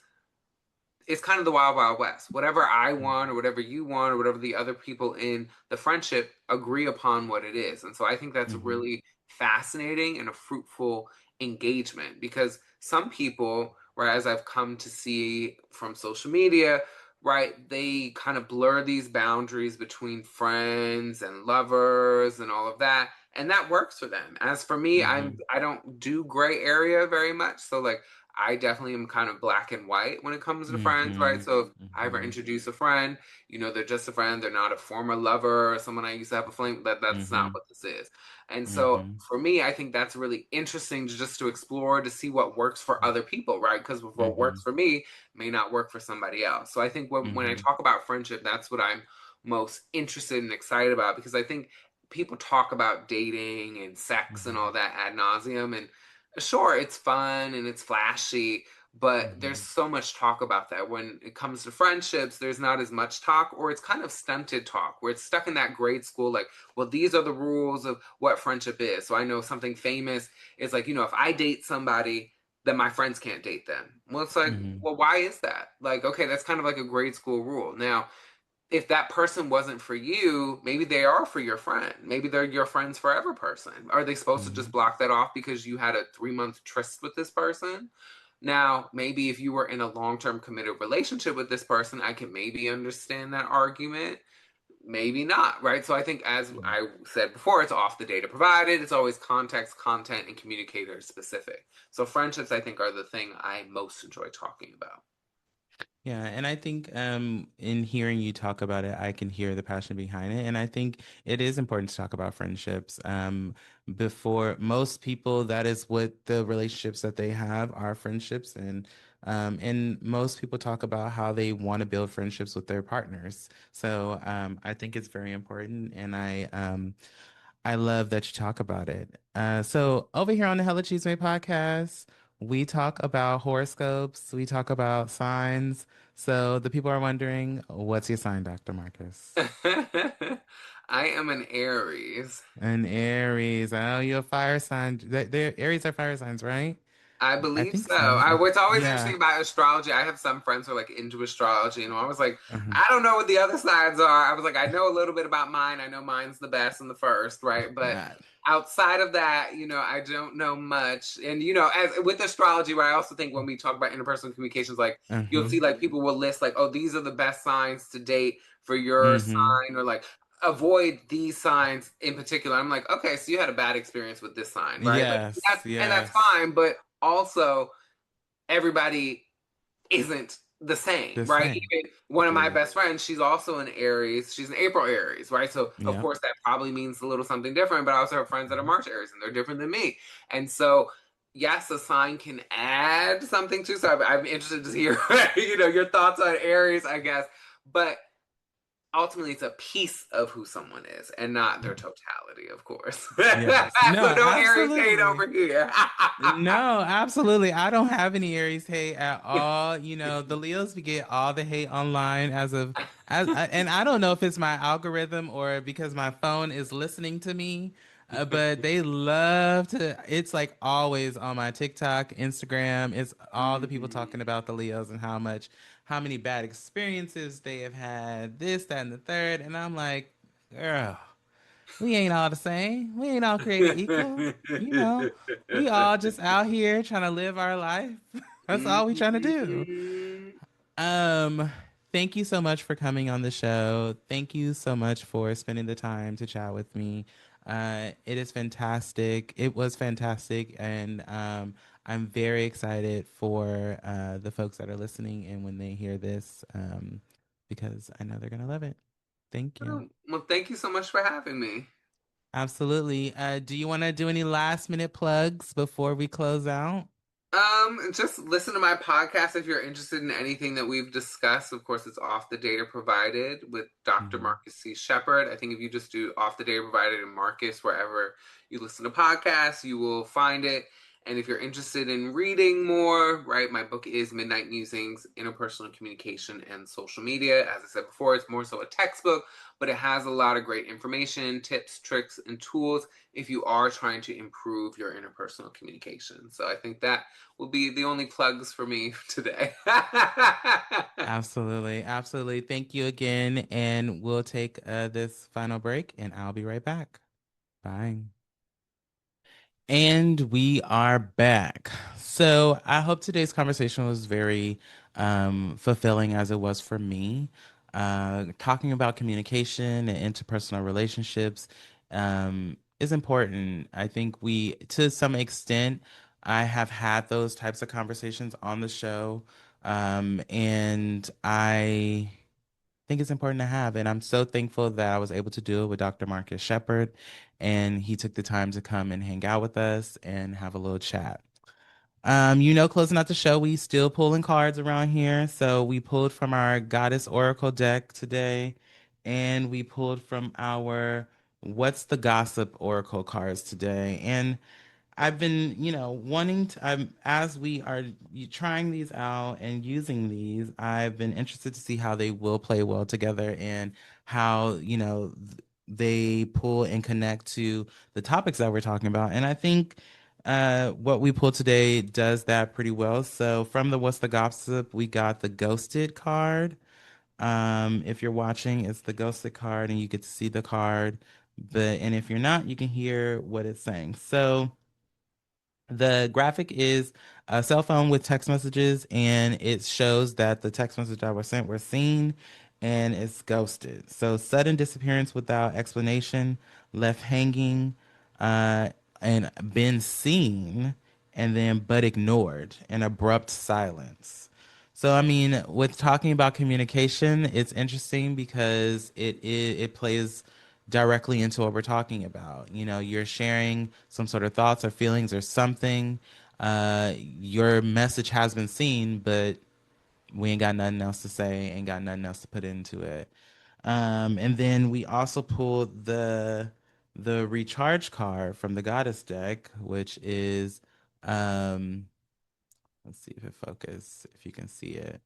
it's kind of the wild wild west. Whatever I want or whatever you want or whatever the other people in the friendship agree upon what it is. And so I think that's Mm-hmm. really fascinating and a fruitful engagement, because some people, whereas I've come to see from social media, right, they kind of blur these boundaries between friends and lovers and all of that, and that works for them. As for me, Mm-hmm. I don't do gray area very much. So like, I definitely am kind of black and white when it comes to friends, right? Mm-hmm. So if I ever Mm-hmm. introduce a friend, they're just a friend. They're not a former lover or someone I used to have a flame. That's not Mm-hmm. what this is. And so Mm-hmm. for me, I think that's really interesting just to explore, to see what works for other people, right? Because what Mm-hmm. works for me may not work for somebody else. So I think when I Mm-hmm. talk about friendship, that's what I'm most interested and excited about, because I think people talk about dating and sex and Mm-hmm. all that ad nauseum, and sure, it's fun and it's flashy, but there's Mm-hmm. so much talk about that. When it comes to friendships, there's not as much talk, or it's kind of stunted talk, where it's stuck in that grade school, like, well, these are the rules of what friendship is. So I know something famous is like, if I date somebody, then my friends can't date them. Well, it's like, Mm-hmm. well, why is that? Like, okay, that's kind of like a grade school rule. Now, if that person wasn't for you, maybe they are for your friend. Maybe they're your friend's forever person. Are they supposed to Mm-hmm. just block that off because you had a 3 month tryst with this person? Now, maybe if you were in a long term committed relationship with this person, I can maybe understand that argument. Maybe not, right? So I think, as I said before, it's off the data provided. It's always context, content, and communicator specific. So friendships, I think, are the thing I most enjoy talking about. Yeah, and I think in hearing you talk about it, I can hear the passion behind it. And I think it is important to talk about friendships. Before most people, that is what the relationships that they have are friendships. And most people talk about how they want to build friendships with their partners. So I think it's very important. And I love that you talk about it. So over here on the Hella Chisme podcast, we talk about horoscopes, we talk about signs. So the people are wondering, what's your sign, Dr. Marcus? I am an Aries. An Aries. I know you're a fire sign. Aries are fire signs, right? I I believe think so. so. What's always Yeah. interesting about astrology, I have some friends who are like into astrology, and I was like, Uh-huh. I don't know what the other sides are. I was like, I know a little bit about mine. I know mine's the best and the first, right? But Uh, outside of that, I don't know much. And as with astrology, right, I also think when we talk about interpersonal communications, like you'll uh-huh. see like people will list like, oh, these are the best signs to date for your Mm-hmm. sign, or like avoid these signs in particular. I'm like, okay, so you had a bad experience with this sign, right? Like Yes, that's yes. fine, but also everybody isn't the same, The right? same. Even one of my Agreed. best friends, she's also an Aries. She's an April Aries, right? So of Yep. course that probably means a little something different, but I also have friends that are March Aries and they're different than me. And so yes, a sign can add something to. So I'm interested to hear your thoughts on Aries, I guess. But ultimately it's a piece of who someone is and not their totality, of course. Yes. No, So no Aries hate absolutely. over here. No, absolutely. I don't have any Aries hate at all. The Leos we get all the hate online and I don't know if it's my algorithm or because my phone is listening to me, but they love to. It's like always on my TikTok, Instagram. It's all the people Mhm. talking about the Leos and how many bad experiences they have had, this, that, and the third, and I'm like, girl. We ain't all the same. We ain't all created equal. You know, we all just out here trying to live our life. That's all we trying to do. Mhm. Um, Thank you so much for coming on the show. Thank you so much for spending the time to chat with me. It is fantastic. It was fantastic, and I'm very excited for the folks that are listening and when they hear this, because I know they're gonna love it. Thank you. Well, thank you so much for having me. Absolutely. Do you want to do any last minute plugs before we close out? Just listen to my podcast if you're interested in anything that we've discussed. Of course, it's Off the Data Provided with Dr. Mhm. Marcus C. Shepard. I think if you just do Off the Data Provided and Marcus wherever you listen to podcasts, you will find it. And if you're interested in reading more, right, my book is Midnight Musings, Interpersonal Communication and Social Media. As I said before, it's more so a textbook, but it has a lot of great information, tips, tricks, and tools if you are trying to improve your interpersonal communication. So I think that will be the only plugs for me today. Absolutely. Absolutely. Thank you again. And we'll take this final break and I'll be right back. Bye. And we are back. So I hope today's conversation was very fulfilling as it was for me. Talking about communication and interpersonal relationships is important. I think to some extent, I have had those types of conversations on the show. And I think it's important to have. And I'm so thankful that I was able to do it with Dr. Marcus Shepard. And he took the time to come and hang out with us and have a little chat. Closing out the show, we still pulling cards around here. So we pulled from our Goddess Oracle deck today, and we pulled from our What's the Gossip Oracle cards today. And I've been, wanting to, as we are trying these out and using these, I've been interested to see how they will play well together and how, they pull and connect to the topics that we're talking about. And I think what we pulled today does that pretty well. So from the What's the Gossip, we got the Ghosted card. If you're watching, it's the Ghosted card and you get to see the card. And if you're not, you can hear what it's saying. So, the graphic is a cell phone with text messages, and it shows that the text message that was sent were seen and it's ghosted. So, sudden disappearance without explanation, left hanging, uh, and been seen, and then but ignored, and abrupt silence. So, I mean, with talking about communication, it's interesting because it plays directly into what we're talking about. You're sharing some sort of thoughts or feelings or something. Your message has been seen, but we ain't got nothing else to say, ain't got nothing else to put into it. And then we also pulled the recharge card from the goddess deck, which is um let's see if it focus, if you can see it.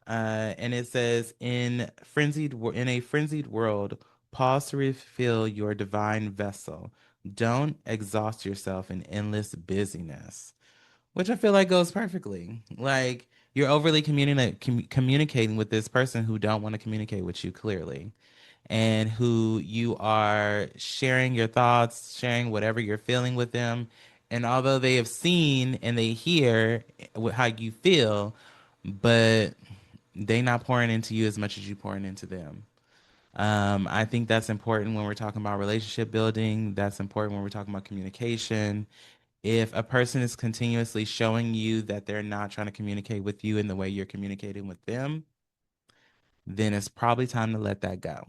And it says, in a frenzied world, pause to refill your divine vessel. Don't exhaust yourself in endless busyness. which I feel like goes perfectly. Like you're overly communicating with this person who don't want to communicate with you clearly, and who you are sharing your thoughts, sharing whatever you're feeling with them. And although they have seen and they hear how you feel, but they not pouring into you as much as you pouring into them. I think that's important when we're talking about relationship building. That's important when we're talking about communication. If a person is continuously showing you that they're not trying to communicate with you in the way you're communicating with them, then it's probably time to let that go.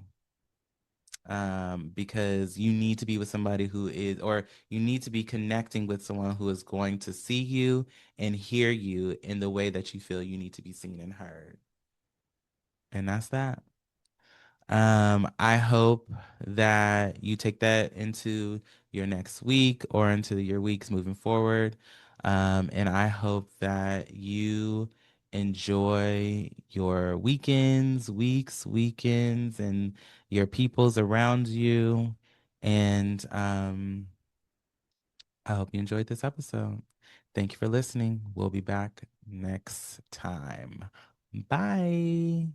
Because you need to be with somebody who is, or you need to be connecting with someone who is going to see you and hear you in the way that you feel you need to be seen and heard. And that's that. I hope that you take that into your next week or into your weeks moving forward. And I hope that you enjoy your weekends, and your peoples around you. And I hope you enjoyed this episode. Thank you for listening. We'll be back next time. Bye.